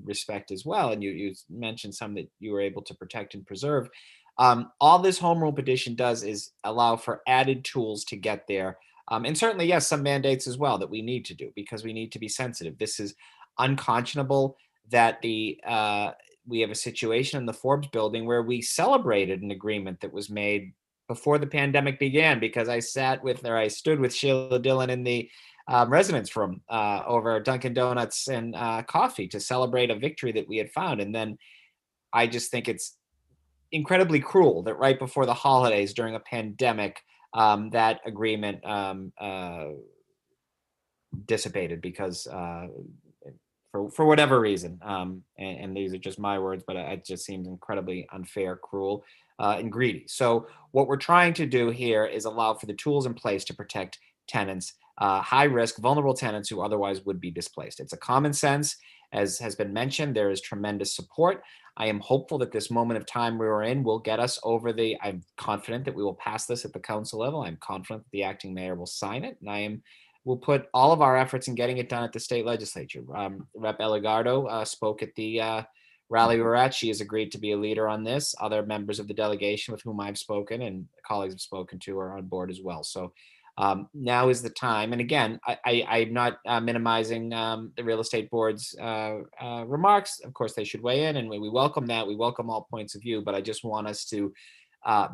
respect as well. And you mentioned some that you were able to protect and preserve. All this home rule petition does is allow for added tools to get there. And certainly, yes, some mandates as well that we need to do, because we need to be sensitive. This is unconscionable that we have a situation in the Forbes building where we celebrated an agreement that was made before the pandemic began, because I stood with Sheila Dillon in the residence room over Dunkin' Donuts and coffee to celebrate a victory that we had found. And then I just think it's incredibly cruel that right before the holidays during a pandemic, that agreement dissipated because for whatever reason, and these are just my words, but it just seems incredibly unfair, cruel, and greedy. So what we're trying to do here is allow for the tools in place to protect tenants, high risk, vulnerable tenants who otherwise would be displaced. It's a common sense. As has been mentioned, there is tremendous support. I am hopeful that this moment of time we are in will get us over I'm confident that we will pass this at the council level. I'm confident that the acting mayor will sign it, and we'll put all of our efforts in getting it done at the state legislature. Rep. Eligardo spoke at the rally we were at. She has agreed to be a leader on this. Other members of the delegation with whom I've spoken and colleagues have spoken to are on board as well. So Now is the time. And again, I'm not minimizing the real estate board's remarks. Of course, they should weigh in, and we welcome that. We welcome all points of view, but I just want us to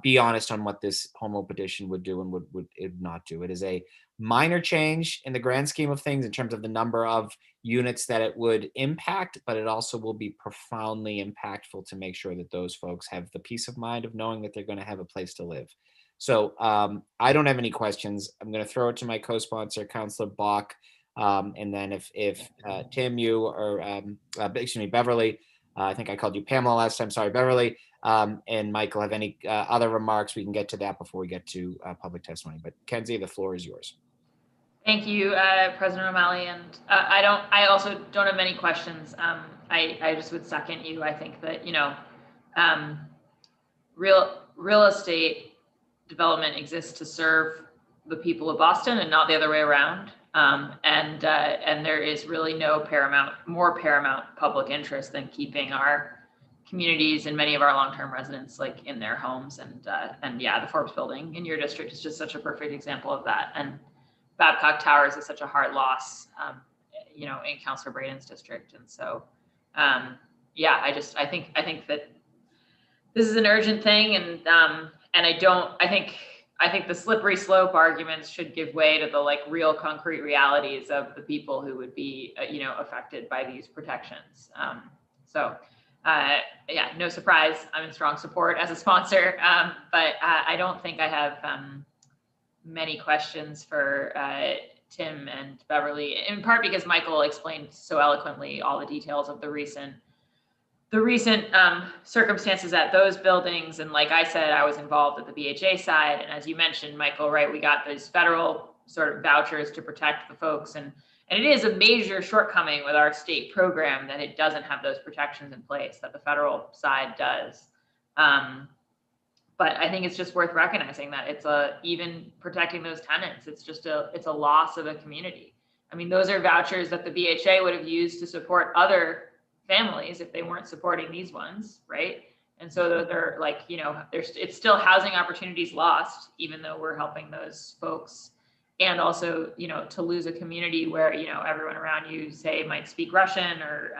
be honest on what this home rule petition would do and would it not do. It is a minor change in the grand scheme of things in terms of the number of units that it would impact, but it also will be profoundly impactful to make sure that those folks have the peace of mind of knowing that they're going to have a place to live. So I don't have any questions. I'm going to throw it to my co-sponsor, Councillor Bach, and then if Tim, you or excuse me, Beverly, I think I called you Pamela last time. Sorry, Beverly, and Michael have any other remarks, we can get to that before we get to public testimony. But Kenzie, the floor is yours. Thank you, President O'Malley, and I also don't have many questions. I just would second you. I think that real estate development exists to serve the people of Boston and not the other way around. And there is really no more paramount public interest than keeping our communities and many of our long-term residents like in their homes. And yeah, the Forbes building in your district is just such a perfect example of that. And Babcock Towers is such a hard loss, in Councillor Braden's district. And so, yeah, I think that this is an urgent thing. And I think the slippery slope arguments should give way to the real concrete realities of the people who would be, affected by these protections. Yeah, no surprise, I'm in strong support as a sponsor, but I don't think I have many questions for Tim and Beverly, in part because Michael explained so eloquently all the details of the recent circumstances at those buildings. And like I said, I was involved at the BHA side. And as you mentioned, Michael, right, we got those federal sort of vouchers to protect the folks. And it is a major shortcoming with our state program that it doesn't have those protections in place that the federal side does. But I think it's just worth recognizing that even protecting those tenants, it's a loss of a community. I mean, those are vouchers that the BHA would have used to support other families if they weren't supporting these ones, right? And so they're it's still housing opportunities lost, even though we're helping those folks. And also, to lose a community where, everyone around you might speak Russian or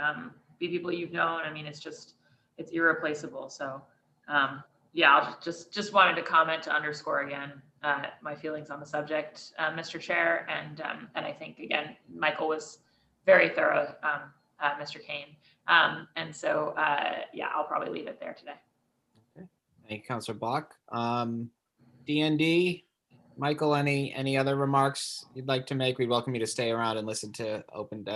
be people you've known. I mean, it's irreplaceable. So, yeah, I'll just wanted to comment to underscore again my feelings on the subject, Mr. Chair, and I think again Michael was very thorough, Mr. Kane, and so yeah, I'll probably leave it there today. Okay, thank you, Councillor Bach. DND, Michael, any other remarks you'd like to make? We welcome you to stay around and listen to open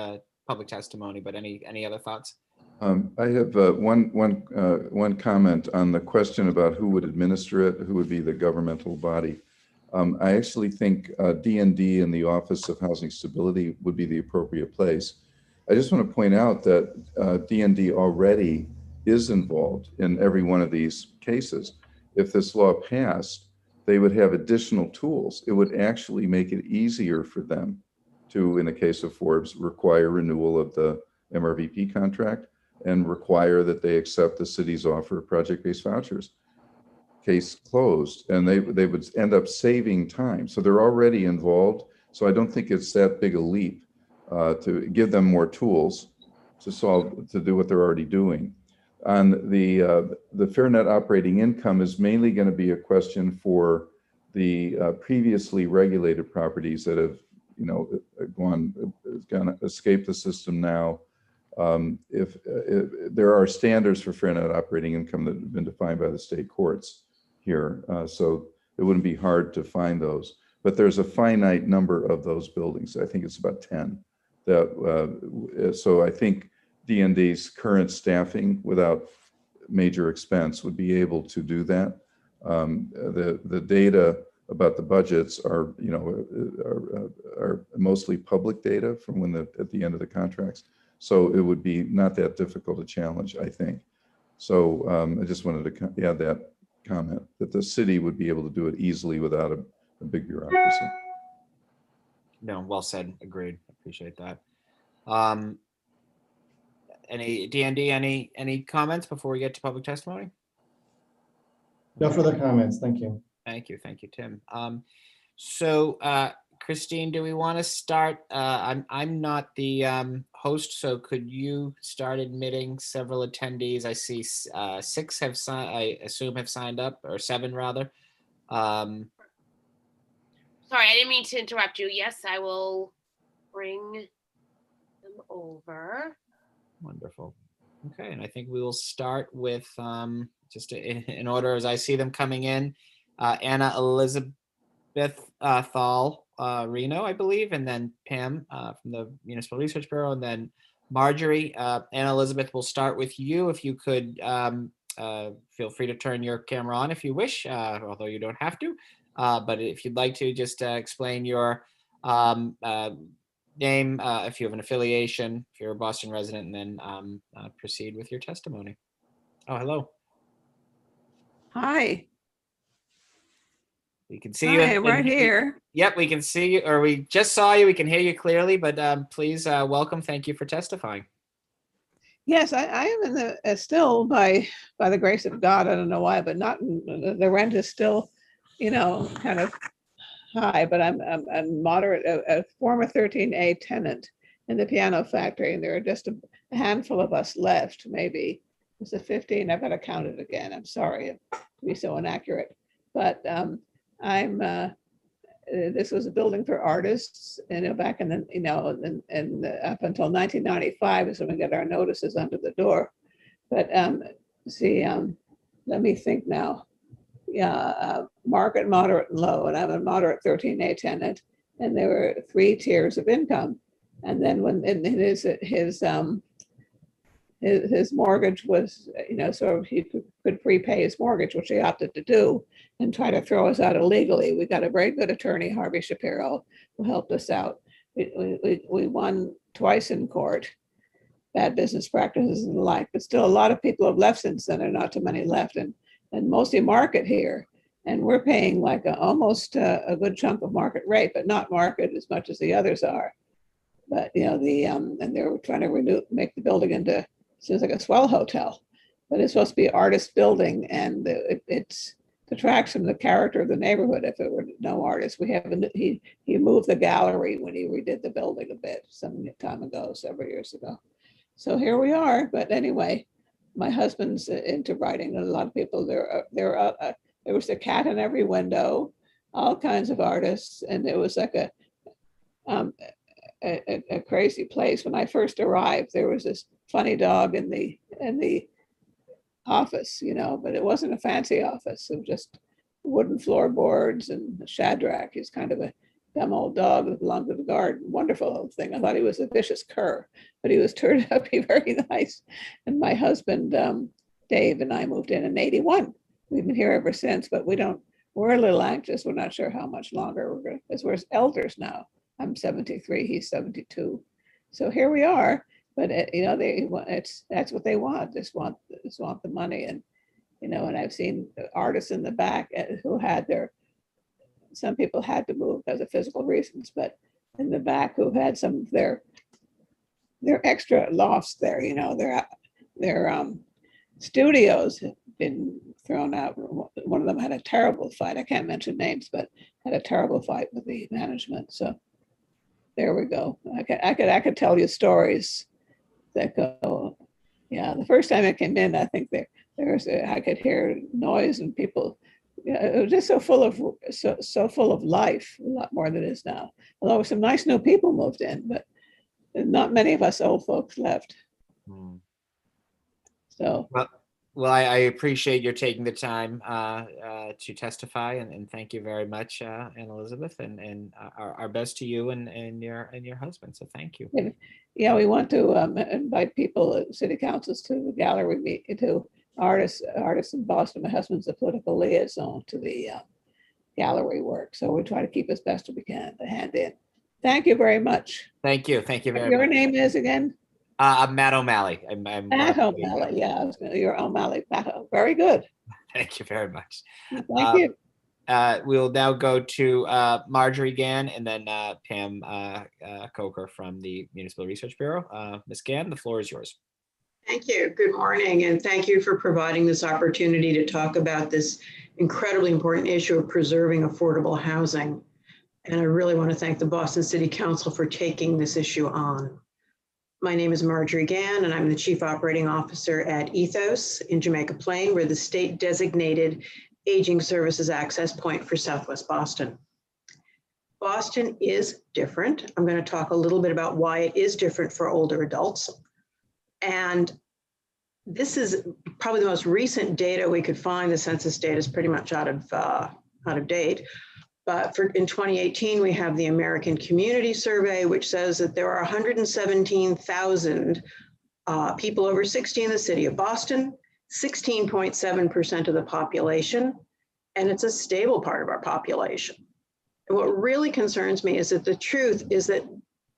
public testimony, but any other thoughts? I have one comment on the question about who would administer it, who would be the governmental body. I actually think DND and the Office of Housing Stability would be the appropriate place. I just want to point out that DND already is involved in every one of these cases. If this law passed, they would have additional tools. It would actually make it easier for them to, in the case of Forbes, require renewal of the MRVP contract and require that they accept the city's offer of project-based vouchers. Case closed, and they would end up saving time. So they're already involved. So I don't think it's that big a leap to give them more tools to do what they're already doing. On the fair net operating income is mainly going to be a question for the previously regulated properties that have, gone escape the system now. If there are standards for fair net operating income that have been defined by the state courts here, so it wouldn't be hard to find those. But there's a finite number of those buildings. I think it's about 10. So I think DND's current staffing without major expense would be able to do that. The data about the budgets are mostly public data from at the end of the contracts. So it would be not that difficult a challenge, I think. So I just wanted to add that comment that the city would be able to do it easily without a big bureaucracy. No, well said. Agreed. Appreciate that. Any DND, any comments before we get to public testimony? No further comments. Thank you. Thank you, Tim. So, Christine, do we want to start? I'm not the host, so could you start admitting several attendees? I see 6 have signed. I assume have signed up, or 7 rather. Sorry, I didn't mean to interrupt you. Yes, I will bring them over. Wonderful. Okay, and I think we will start with just in order as I see them coming in. Anna Elizabeth Thal Reno, I believe, and then Pam from the Municipal Research Bureau, and then Marjorie. Anna Elizabeth, we'll start with you. If you could feel free to turn your camera on if you wish, although you don't have to. But if you'd like to, just explain your name, if you have an affiliation, if you're a Boston resident, and then proceed with your testimony. Oh, hello. Hi, We can see hi, you. I'm right here. Yep, we can see you, or we just saw you. We can hear you clearly, but please welcome. Thank you for testifying. Yes, I am in the still by the grace of God. I don't know why, but not the rent is still, kind of high. But I'm a moderate, a former 13A tenant in the piano factory, and there are just a handful of us left. Maybe it's a 15. I've got to count it again. I'm sorry to be so inaccurate, but this was a building for artists, back in the, and up until 1995 is when we got our notices under the door. But let me think now. Yeah, market, moderate, and low, and I'm a moderate 13A tenant, and there were 3 tiers of income. And then when his mortgage was, sort of he could prepay his mortgage, which he opted to do, and try to throw us out illegally. We got a very good attorney, Harvey Shapiro, who helped us out. We won twice in court, bad business practices and the like, but still a lot of people have left since then. There are not too many left, and mostly market here. And we're paying like almost a good chunk of market rate, but not market as much as the others are. But and they were trying to make the building into, seems like a swell hotel, but it's supposed to be an artist building, and it detracts from the character of the neighborhood if it were no artist. He moved the gallery when he redid the building a bit some time ago, several years ago. So here we are. But anyway, my husband's into writing, and a lot of people there was a cat in every window, all kinds of artists, and it was like a crazy place. When I first arrived, there was this funny dog in the office, but it wasn't a fancy office. It was just wooden floorboards and Shadrach. He's kind of a dumb old dog that belonged to the guard. Wonderful old thing. I thought he was a vicious cur, but he was turned out to be very nice. And my husband, Dave, and I moved in 81. We've been here ever since, but we're a little anxious. We're not sure how much longer because we're elders now. I'm 73, he's 72. So here we are. But that's what they want. Just want the money, and and I've seen artists in the back who had some people had to move because of physical reasons, but in the back who had some of their extra lofts there, their studios have been thrown out. One of them had a terrible fight. I can't mention names, but had a terrible fight with the management. So there we go. I could tell you stories that go. Yeah, the first time I came in, I think I could hear noise and people. It was just so full of life, a lot more than it is now. Although some nice new people moved in, but not many of us old folks left. So. Well, I appreciate your taking the time to testify, and thank you very much, Anna Elizabeth, and our best to you and your husband. So thank you. Yeah, we want to invite people, city councils, to the gallery, to artists in Boston. My husband's a political liaison to the gallery work, so we try to keep as best as we can to hand in. Thank you very much. Thank you very much. Your name is again? I'm Matt O'Malley. Matt O'Malley, yeah. You're O'Malley, Matt. Very good. Thank you very much. Thank you. We'll now go to Marjorie Gann and then Pam Coker from the Municipal Research Bureau. Ms. Gann, the floor is yours. Thank you. Good morning, and thank you for providing this opportunity to talk about this incredibly important issue of preserving affordable housing. And I really want to thank the Boston City Council for taking this issue on. My name is Marjorie Gann, and I'm the Chief Operating Officer at Ethos in Jamaica Plain. We're the state designated aging services access point for Southwest Boston. Boston is different. I'm going to talk a little bit about why it is different for older adults. And this is probably the most recent data we could find. The census data is pretty much out of date. But in 2018, we have the American Community Survey, which says that there are 117,000 people over 60 in the city of Boston, 16.7% of the population, and it's a stable part of our population. And what really concerns me is that the truth is that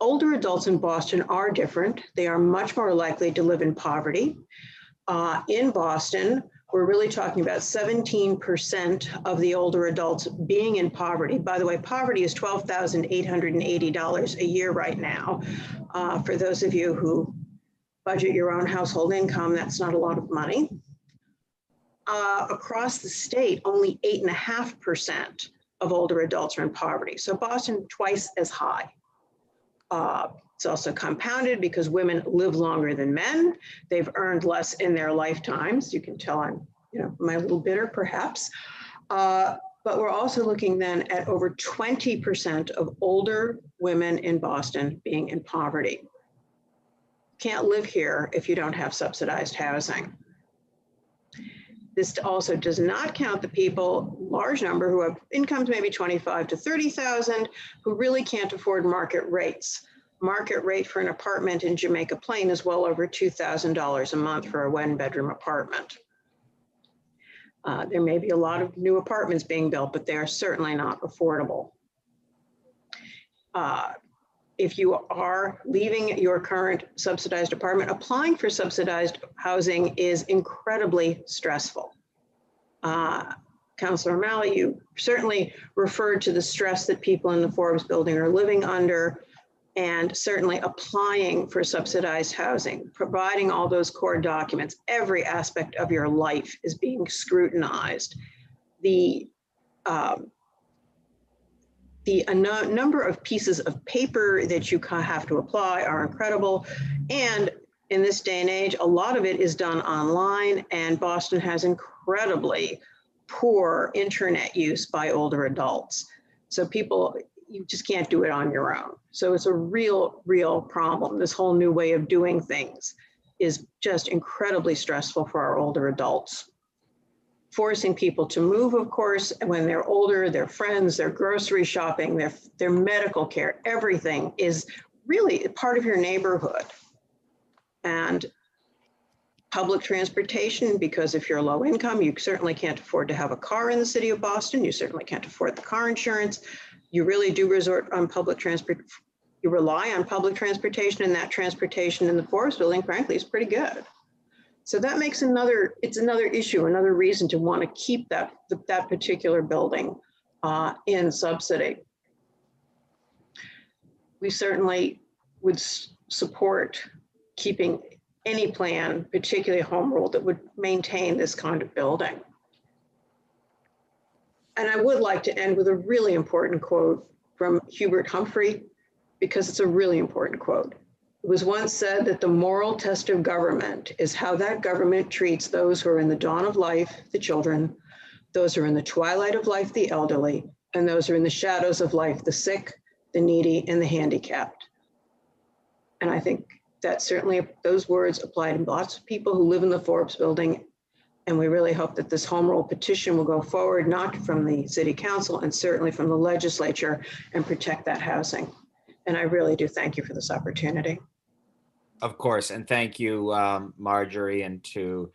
older adults in Boston are different. They are much more likely to live in poverty. In Boston, we're really talking about 17% of the older adults being in poverty. By the way, poverty is $12,880 a year right now. For those of you who budget your own household income, that's not a lot of money. Across the state, only 8.5% of older adults are in poverty. So Boston, twice as high. It's also compounded because women live longer than men. They've earned less in their lifetimes. You can tell I'm, my little bitter perhaps. But we're also looking then at over 20% of older women in Boston being in poverty. Can't live here if you don't have subsidized housing. This also does not count the people, large number, who have incomes maybe 25 to 30,000, who really can't afford market rates. Market rate for an apartment in Jamaica Plain is well over $2,000 a month for a one-bedroom apartment. There may be a lot of new apartments being built, but they are certainly not affordable. If you are leaving your current subsidized apartment, applying for subsidized housing is incredibly stressful. Councilor O'Malley, you certainly referred to the stress that people in the Forbes building are living under, and certainly applying for subsidized housing, providing all those core documents, every aspect of your life is being scrutinized. The number of pieces of paper that you have to apply are incredible. And in this day and age, a lot of it is done online, and Boston has incredibly poor internet use by older adults. So you just can't do it on your own. So it's a real problem. This whole new way of doing things is just incredibly stressful for our older adults. Forcing people to move, of course, when they're older, their friends, their grocery shopping, their medical care, everything is really part of your neighborhood. And public transportation, because if you're low income, you certainly can't afford to have a car in the city of Boston. You certainly can't afford the car insurance. You really do resort on public transport. You rely on public transportation, and that transportation in the Forbes building, frankly, is pretty good. So that makes it's another issue, another reason to want to keep that particular building in subsidy. We certainly would support keeping any plan, particularly home rule, that would maintain this kind of building. And I would like to end with a really important quote from Hubert Humphrey, because it's a really important quote. It was once said that the moral test of government is how that government treats those who are in the dawn of life, the children, those who are in the twilight of life, the elderly, and those who are in the shadows of life, the sick, the needy, and the handicapped. And I think that certainly those words apply to lots of people who live in the Forbes building. And we really hope that this home rule petition will go forward, not from the city council and certainly from the legislature, and protect that housing. And I really do thank you for this opportunity. Of course, and thank you, Marjorie, and to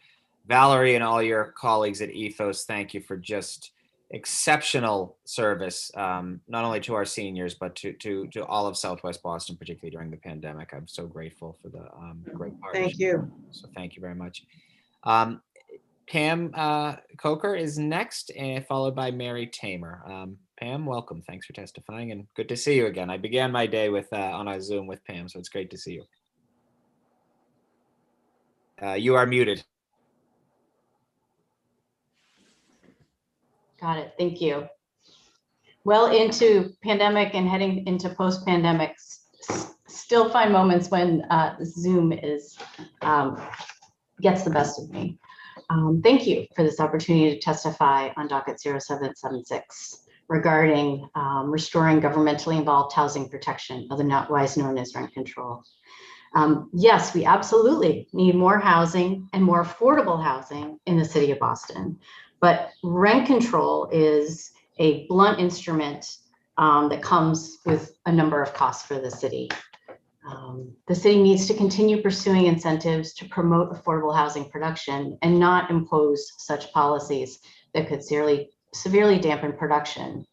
Valerie and all your colleagues at Ethos. Thank you for just exceptional service, not only to our seniors, but to all of Southwest Boston, particularly during the pandemic. I'm so grateful for the great partnership. Thank you. So thank you very much. Pam Coker is next, followed by Mary Tamer. Pam, welcome. Thanks for testifying, and good to see you again. I began my day with on a Zoom with Pam, so it's great to see you. You are muted. Got it. Thank you. well into pandemic and heading into post-pandemic, still find moments when Zoom is gets the best of me. Thank you for this opportunity to testify on docket 0776 regarding restoring governmentally involved housing protection, otherwise known as rent control. Yes, we absolutely need more housing and more affordable housing in the city of Boston, but rent control is a blunt instrument that comes with a number of costs for the city. The city needs to continue pursuing incentives to promote affordable housing production and not impose such policies that could severely dampen production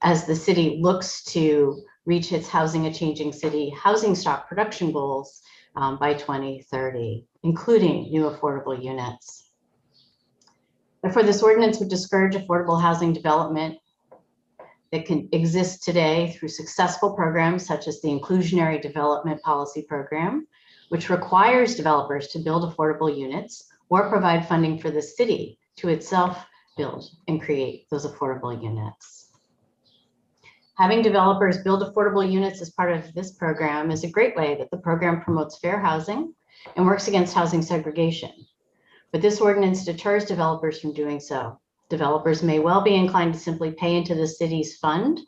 as the city looks to reach its Housing a Changing City housing stock production goals by 2030, including new affordable units. Therefore, this ordinance would discourage affordable housing development that can exist today through successful programs such as the Inclusionary Development Policy Program, which requires developers to build affordable units or provide funding for the city to itself build and create those affordable units. Having developers build affordable units as part of this program is a great way that the program promotes fair housing and works against housing segregation. But this ordinance deters developers from doing so. Developers may well be inclined to simply pay into the city's fund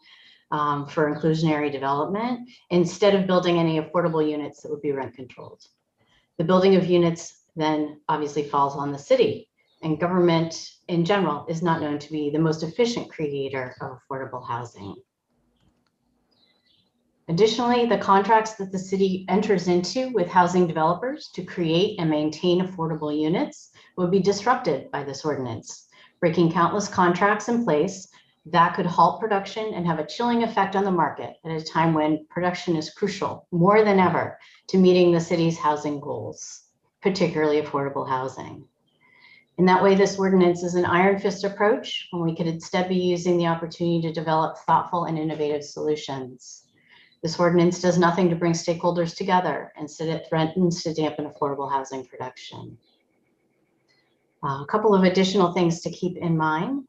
for inclusionary development instead of building any affordable units that would be rent controlled. The building of units then obviously falls on the city, and government in general is not known to be the most efficient creator of affordable housing. Additionally, the contracts that the city enters into with housing developers to create and maintain affordable units will be disrupted by this ordinance, breaking countless contracts in place that could halt production and have a chilling effect on the market at a time when production is crucial more than ever to meeting the city's housing goals, particularly affordable housing. In that way, this ordinance is an iron fist approach when we could instead be using the opportunity to develop thoughtful and innovative solutions. This ordinance does nothing to bring stakeholders together. Instead, it threatens to dampen affordable housing production. A couple of additional things to keep in mind.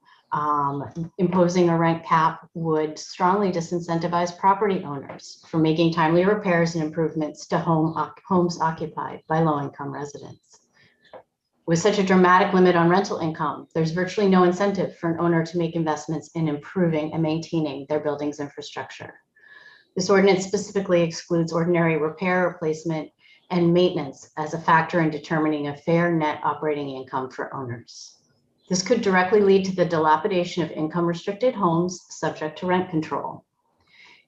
Imposing a rent cap would strongly disincentivize property owners from making timely repairs and improvements to homes occupied by low-income residents. With such a dramatic limit on rental income, there's virtually no incentive for an owner to make investments in improving and maintaining their building's infrastructure. This ordinance specifically excludes ordinary repair, replacement, and maintenance as a factor in determining a fair net operating income for owners. This could directly lead to the dilapidation of income-restricted homes subject to rent control.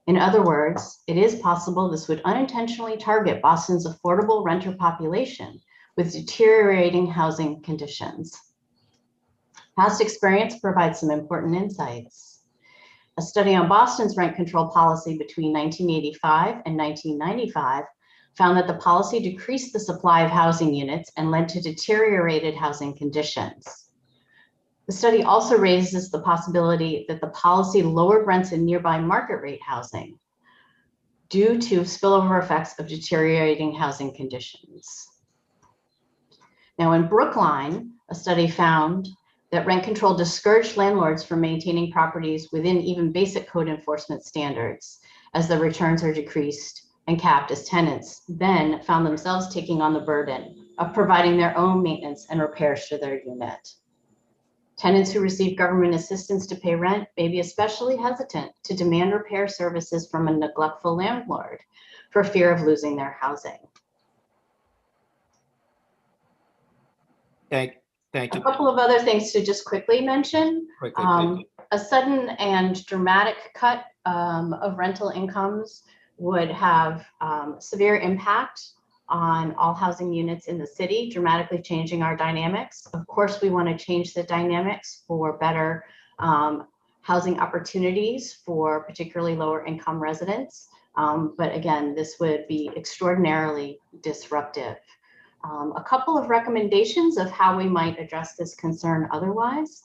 In other words, it is possible this would unintentionally target Boston's affordable renter population with deteriorating housing conditions. Past experience provides some important insights. A study on Boston's rent control policy between 1985 and 1995 found that the policy decreased the supply of housing units and led to deteriorated housing conditions. The study also raises the possibility that the policy lowered rents in nearby market rate housing due to spillover effects of deteriorating housing conditions. Now in Brookline, a study found that rent control discouraged landlords from maintaining properties within even basic code enforcement standards, as the returns are decreased and capped as tenants then found themselves taking on the burden of providing their own maintenance and repairs to their unit. Tenants who receive government assistance to pay rent may be especially hesitant to demand repair services from a neglectful landlord for fear of losing their housing. Thank you. A couple of other things to just quickly mention. A sudden and dramatic cut of rental incomes would have severe impact on all housing units in the city, dramatically changing our dynamics. Of course, we want to change the dynamics for better housing opportunities for particularly lower income residents. But again, this would be extraordinarily disruptive. A couple of recommendations of how we might address this concern otherwise.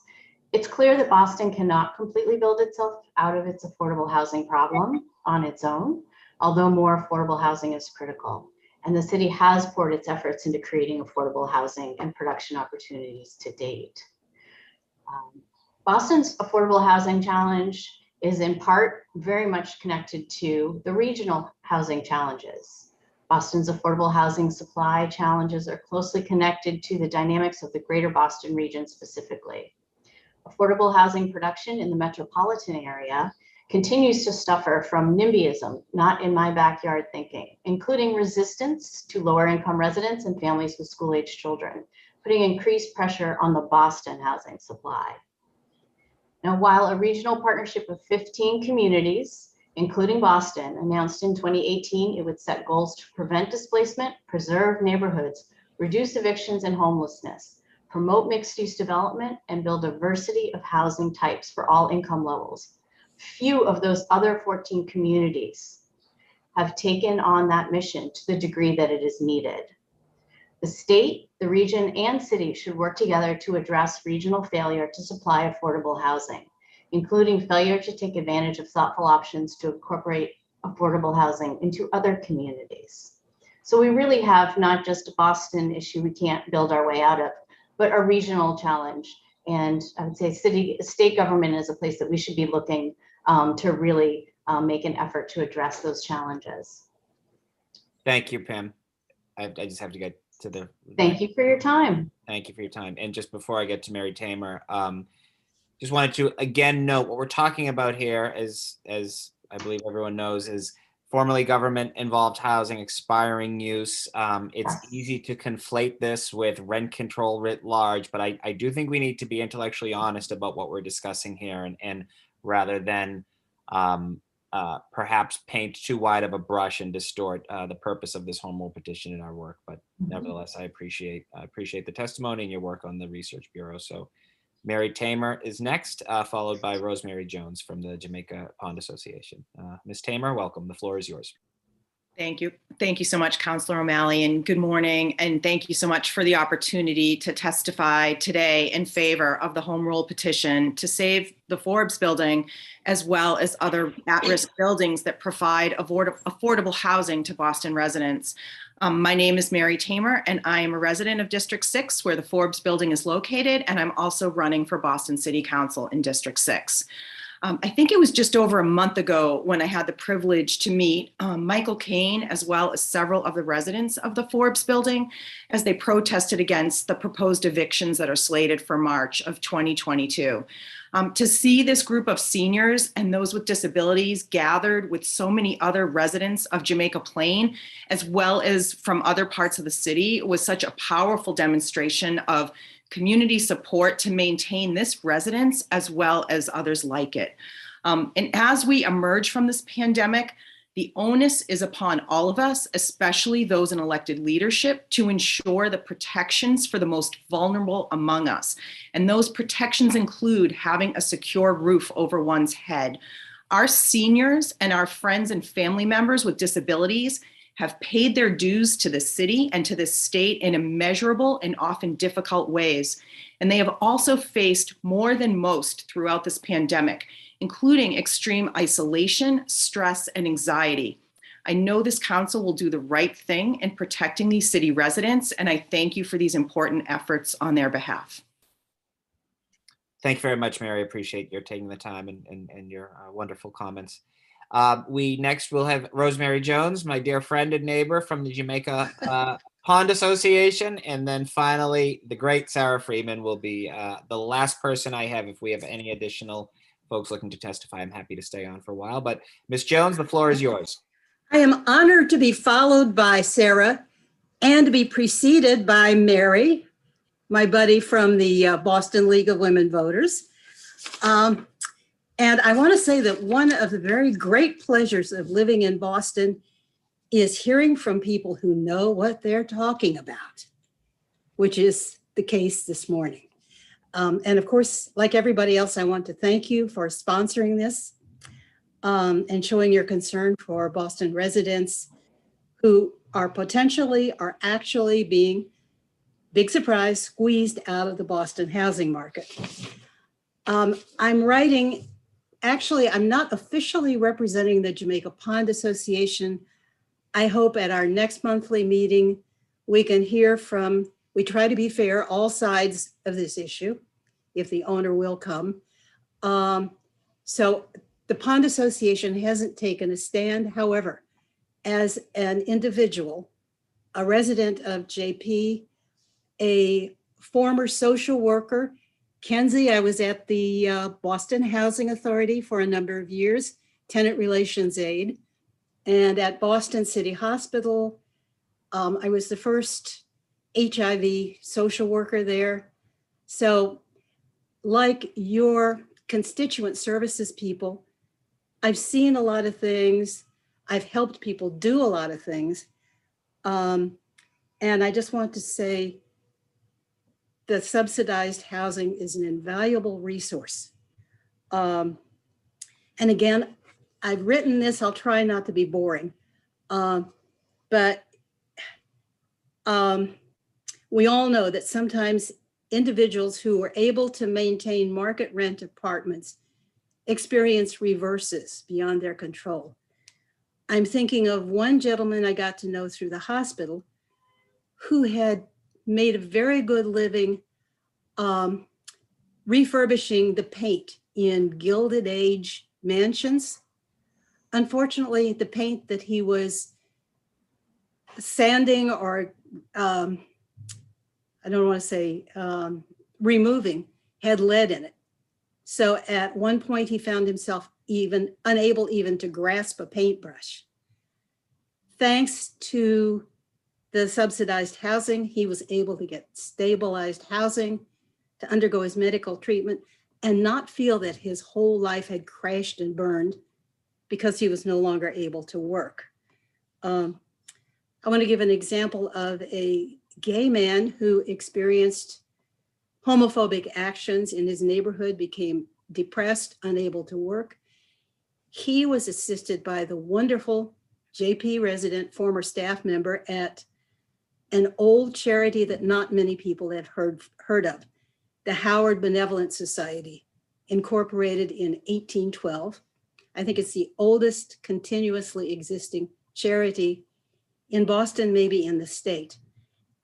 It's clear that Boston cannot completely build itself out of its affordable housing problem on its own, although more affordable housing is critical. And the city has poured its efforts into creating affordable housing and production opportunities to date. Boston's affordable housing challenge is in part very much connected to the regional housing challenges. Boston's affordable housing supply challenges are closely connected to the dynamics of the greater Boston region specifically. Affordable housing production in the metropolitan area continues to suffer from NIMBYism, not in my backyard thinking, including resistance to lower income residents and families with school-age children, putting increased pressure on the Boston housing supply. Now, while a regional partnership of 15 communities, including Boston, announced in 2018 it would set goals to prevent displacement, preserve neighborhoods, reduce evictions and homelessness, promote mixed-use development, and build diversity of housing types for all income levels. Few of those other 14 communities have taken on that mission to the degree that it is needed. The state, the region, and city should work together to address regional failure to supply affordable housing, including failure to take advantage of thoughtful options to incorporate affordable housing into other communities. So we really have not just a Boston issue we can't build our way out of, but a regional challenge. And I would say state government is a place that we should be looking to really make an effort to address those challenges. Thank you, Pam. I just have to get to the. Thank you for your time. Thank you for your time. And just before I get to Mary Tamer, just wanted to again note what we're talking about here is, as I believe everyone knows, is formerly government involved housing expiring use. It's easy to conflate this with rent control writ large, but I do think we need to be intellectually honest about what we're discussing here, and rather than perhaps paint too wide of a brush and distort the purpose of this home rule petition in our work. But nevertheless, I appreciate the testimony and your work on the Research Bureau. So Mary Tamer is next, followed by Rosemary Jones from the Jamaica Pond Association. Ms. Tamer, welcome. The floor is yours. Thank you. Thank you so much, Councilor O'Malley, and good morning. And thank you so much for the opportunity to testify today in favor of the home rule petition to save the Forbes building, as well as other at-risk buildings that provide affordable housing to Boston residents. My name is Mary Tamer, and I am a resident of District 6, where the Forbes building is located, and I'm also running for Boston City Council in District 6. I think it was just over a month ago when I had the privilege to meet Michael Kane, as well as several of the residents of the Forbes building, as they protested against the proposed evictions that are slated for March of 2022. To see this group of seniors and those with disabilities gathered with so many other residents of Jamaica Plain, as well as from other parts of the city, was such a powerful demonstration of community support to maintain this residence as well as others like it. And as we emerge from this pandemic, the onus is upon all of us, especially those in elected leadership, to ensure the protections for the most vulnerable among us. And those protections include having a secure roof over one's head. Our seniors and our friends and family members with disabilities have paid their dues to the city and to the state in immeasurable and often difficult ways. And they have also faced more than most throughout this pandemic, including extreme isolation, stress, and anxiety. I know this council will do the right thing in protecting these city residents, and I thank you for these important efforts on their behalf. Thank you very much, Mary. I appreciate your taking the time and your wonderful comments. We next will have Rosemary Jones, my dear friend and neighbor from the Jamaica Pond Association. And then finally, the great Sarah Freeman will be the last person I have. If we have any additional folks looking to testify, I'm happy to stay on for a while. But Ms. Jones, the floor is yours. I am honored to be followed by Sarah and to be preceded by Mary, my buddy from the Boston League of Women Voters. And I want to say that one of the very great pleasures of living in Boston is hearing from people who know what they're talking about, which is the case this morning. And of course, like everybody else, I want to thank you for sponsoring this and showing your concern for Boston residents who are actually being, big surprise, squeezed out of the Boston housing market. I'm not officially representing the Jamaica Pond Association. I hope at our next monthly meeting, we can hear from, we try to be fair, all sides of this issue, if the owner will come. So The Pond Association hasn't taken a stand. However, as an individual, a resident of JP, a former social worker, Kenzie, I was at the Boston Housing Authority for a number of years, tenant relations aide, and at Boston City Hospital, I was the first HIV social worker there. So like your constituent services people, I've seen a lot of things. I've helped people do a lot of things. And I just want to say that subsidized housing is an invaluable resource. And again, I've written this, I'll try not to be boring. But we all know that sometimes individuals who are able to maintain market rent apartments experience reverses beyond their control. I'm thinking of one gentleman I got to know through the hospital who had made a very good living refurbishing the paint in Gilded Age mansions. Unfortunately, the paint that he was sanding or I don't want to say removing had lead in it. So at one point he found himself even unable even to grasp a paintbrush. Thanks to the subsidized housing, he was able to get stabilized housing, to undergo his medical treatment, and not feel that his whole life had crashed and burned because he was no longer able to work. I want to give an example of a gay man who experienced homophobic actions in his neighborhood, became depressed, unable to work. He was assisted by the wonderful JP resident, former staff member at an old charity that not many people have heard of, the Howard Benevolent Society, incorporated in 1812. I think it's the oldest continuously existing charity in Boston, maybe in the state.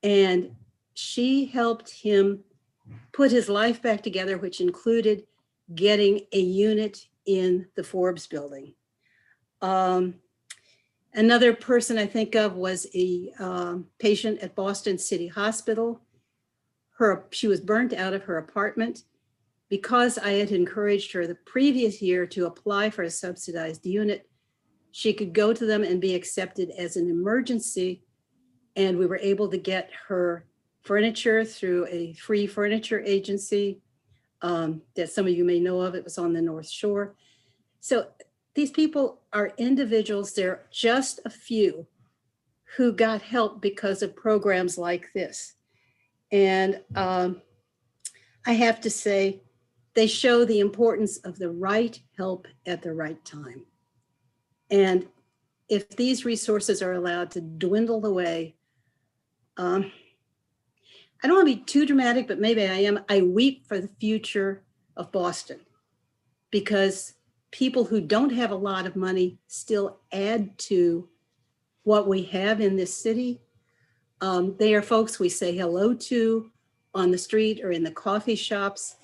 And she helped him put his life back together, which included getting a unit in the Forbes building. Another person I think of was a patient at Boston City Hospital. She was burnt out of her apartment. Because I had encouraged her the previous year to apply for a subsidized unit, she could go to them and be accepted as an emergency. And we were able to get her furniture through a free furniture agency that some of you may know of. It was on the North Shore. So these people are individuals. They're just a few who got help because of programs like this. And I have to say, they show the importance of the right help at the right time. And if these resources are allowed to dwindle away, I don't want to be too dramatic, but maybe I am. I weep for the future of Boston because people who don't have a lot of money still add to what we have in this city. They are folks we say hello to on the street or in the coffee shops.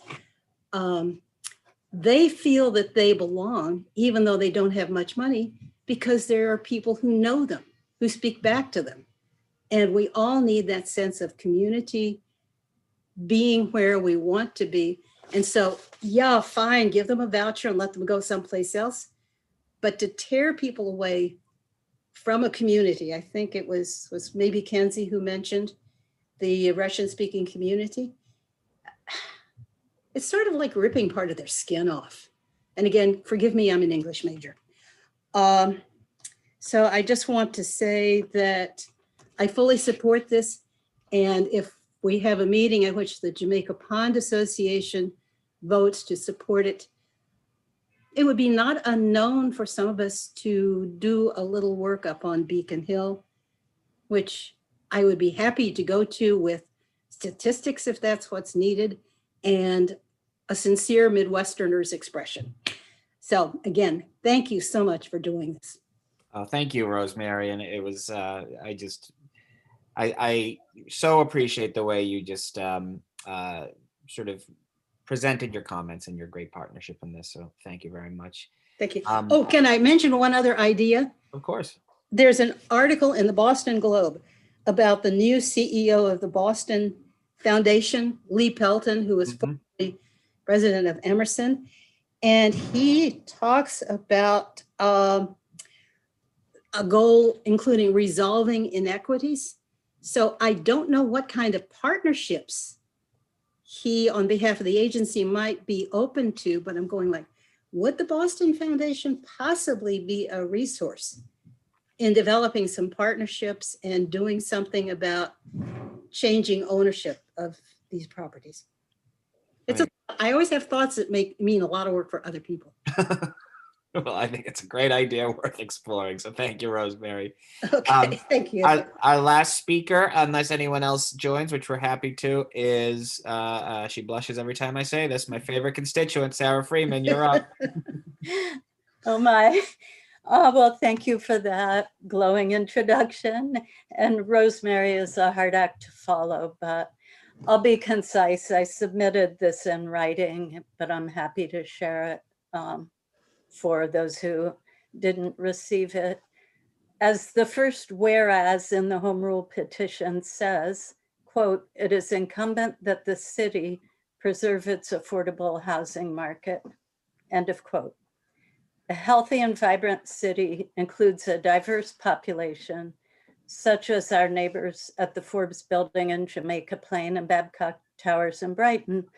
They feel that they belong, even though they don't have much money, because there are people who know them, who speak back to them. And we all need that sense of community, being where we want to be. And so, yeah, fine, give them a voucher and let them go someplace else. But to tear people away from a community, I think it was maybe Kenzie who mentioned the Russian-speaking community. It's sort of like ripping part of their skin off. And again, forgive me, I'm an English major. So I just want to say that I fully support this. And if we have a meeting at which the Jamaica Pond Association votes to support it, it would be not unknown for some of us to do a little work up on Beacon Hill, which I would be happy to go to with statistics if that's what's needed, and a sincere Midwesterner's expression. So again, thank you so much for doing this. Thank you, Rosemary. And it was, I so appreciate the way you just sort of presented your comments and your great partnership in this. So thank you very much. Thank you. Um, Oh, can I mention one other idea? Of course. There's an article in the Boston Globe about the new CEO of the Boston Foundation, Lee Pelton, who was Mhm. formerly president of Emerson. And he talks about a goal including resolving inequities. So I don't know what kind of partnerships he, on behalf of the agency, might be open to, but I'm going like, would the Boston Foundation possibly be a resource in developing some partnerships and doing something about changing ownership of these properties? I always have thoughts that mean a lot of work for other people. Well, I think it's a great idea worth exploring. So thank you, Rosemary. Okay, thank you. Our last speaker, unless anyone else joins, which we're happy to, is she blushes every time I say this, my favorite constituent, Sarah Freeman. You're up. Oh my. Well, thank you for that glowing introduction. And Rosemary is a hard act to follow, but I'll be concise. I submitted this in writing, but I'm happy to share it for those who didn't receive it. As the first whereas in the Home Rule petition says, quote, "It is incumbent that the city preserve its affordable housing market," end of quote. A healthy and vibrant city includes a diverse population, such as our neighbors at the Forbes Building in Jamaica Plain and Babcock Towers in Brighton,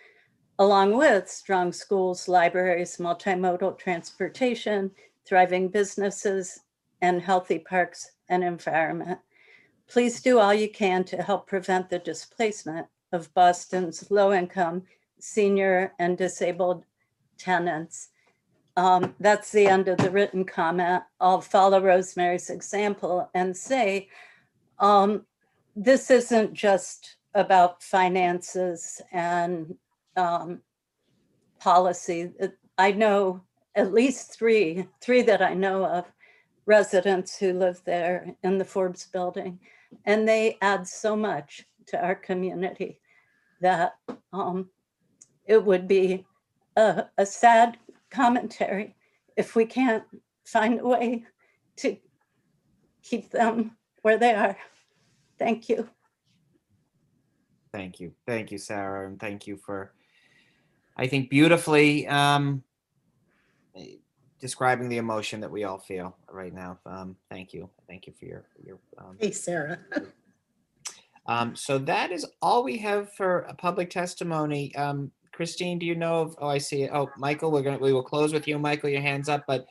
along with strong schools, libraries, multimodal transportation, thriving businesses, and healthy parks and environment. Please do all you can to help prevent the displacement of Boston's low-income, senior, and disabled tenants. That's the end of the written comment. I'll follow Rosemary's example and say, this isn't just about finances and policy. I know at least three that I know of, residents who live there in the Forbes Building, and they add so much to our community that it would be a sad commentary if we can't find a way to keep them where they are. Thank you. Thank you. Thank you, Sarah. And thank you for, I think, beautifully describing the emotion that we all feel right now. Thank you. Thank you for your Hey, Sarah. So that is all we have for a public testimony. Christine, do you know of, oh, I see it. Oh, Michael, we will close with you, Michael, your hand's up, but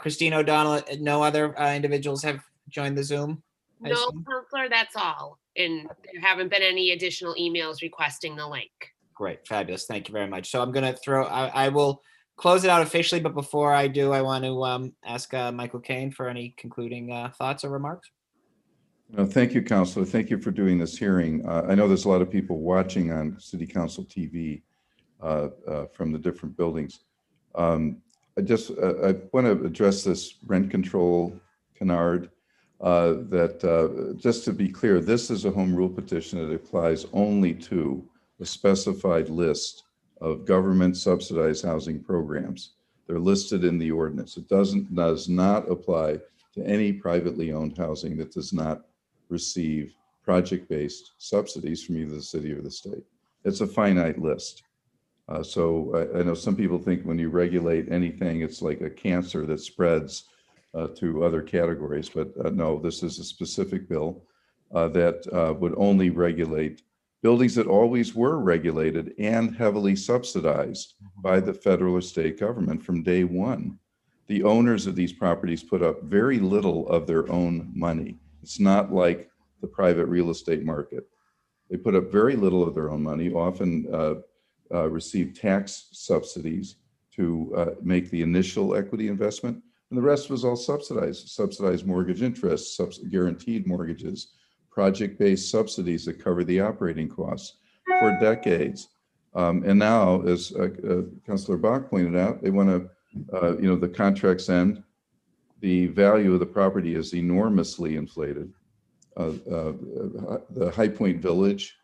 Christine O'Donnell, no other individuals have joined the Zoom? I No, assume? Counselor, that's all. And there haven't been any additional emails requesting the link. Great, fabulous. Thank you very much. So I'm going to throw, I will close it out officially, but before I do, I want to ask Michael Kane for any concluding thoughts or remarks. No, thank you, Counselor. Thank you for doing this hearing. I know there's a lot of people watching on City Council TV from the different buildings. I want to address this rent control canard. Just to be clear, this is a home rule petition that applies only to a specified list of government subsidized housing programs. They're listed in the ordinance. It does not apply to any privately owned housing that does not receive project-based subsidies from either the city or the state. It's a finite list. So I know some people think when you regulate anything, it's like a cancer that spreads to other categories, but no, this is a specific bill that would only regulate buildings that always were regulated and heavily subsidized by the federal or state government from day one. The owners of these properties put up very little of their own money. It's not like the private real estate market. They put up very little of their own money, often receive tax subsidies to make the initial equity investment. And the rest was all subsidized mortgage interest, guaranteed mortgages, project-based subsidies that cover the operating costs for decades. And now, as Councilor Bach pointed out, they want to, the contracts end. The value of the property is enormously inflated. The High Point Village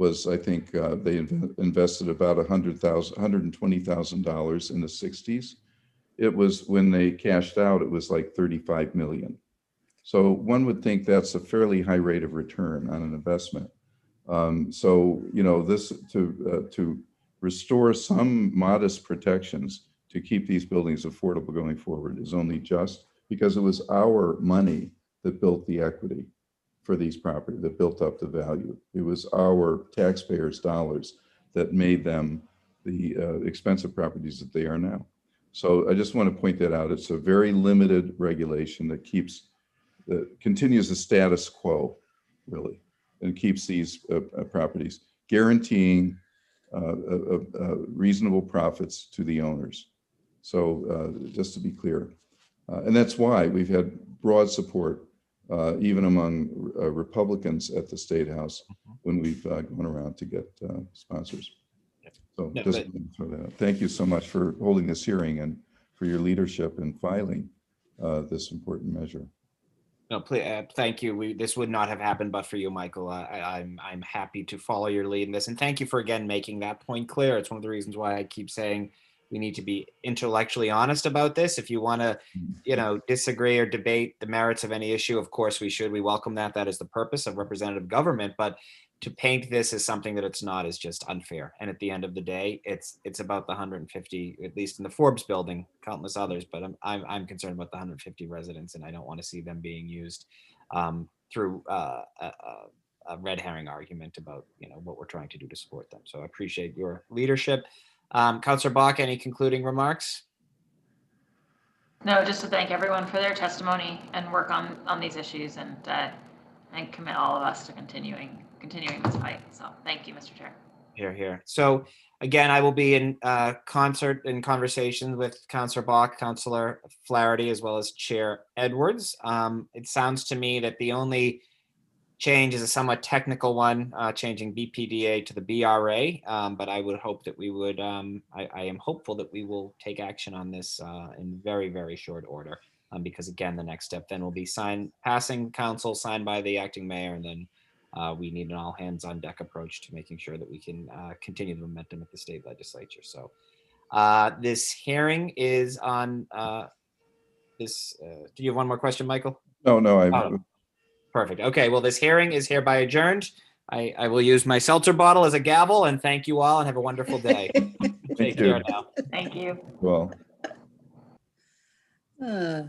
was, I think, they invested about $120,000 in the 60s. It was, when they cashed out, it was like 35 million. So one would think that's a fairly high rate of return on an investment. So, you know, this to restore some modest protections to keep these buildings affordable going forward is only just, because it was our money that built the equity for these properties, that built up the value. It was our taxpayers' dollars that made them the expensive properties that they are now. So I just want to point that out. It's a very limited regulation that continues the status quo, really, and keeps these properties, guaranteeing reasonable profits to the owners. So just to be clear, and that's why we've had broad support, even among Republicans at the State House, when we've gone around to get sponsors. So No, just but- wanted to throw that out. Thank you so much for holding this hearing and for your leadership in filing this important measure. No, please, thank you. This would not have happened but for you, Michael. I'm happy to follow your lead in this, and thank you for again making that point clear. It's one of the reasons why I keep saying we need to be intellectually honest about this. If you want to, you know, disagree or debate the merits of any issue, of course we should. We welcome that. That is the purpose of representative government. But to paint this as something that it's not is just unfair. And at the end of the day, it's about the 150, at least in the Forbes building, countless others. But I'm concerned about the 150 residents, and I don't want to see them being used through a red herring argument about, you know, what we're trying to do to support them. So I appreciate your leadership. Councillor Bach, any concluding remarks? No, just to thank everyone for their testimony and work on these issues, and commit all of us to continuing this fight. So thank you, Mr. Chair. Here, here. So again, I will be in concert in conversation with Councillor Bach, Councillor Flaherty, as well as Chair Edwards. It sounds to me that the only change is a somewhat technical one, changing BPDA to the BRA. But I would hope that we would, I am hopeful that we will take action on this in very, very short order. Because again, the next step then will be passing council, signed by the acting mayor, and then we need an all hands on deck approach to making sure that we can continue the momentum at the state legislature. So this hearing is on this. Do you have one more question, Michael? No, Perfect. Okay, well, this hearing is hereby adjourned. I will use my seltzer bottle as a gavel, and thank you all and have a wonderful day. Take care now. Thank you. Well. Uh.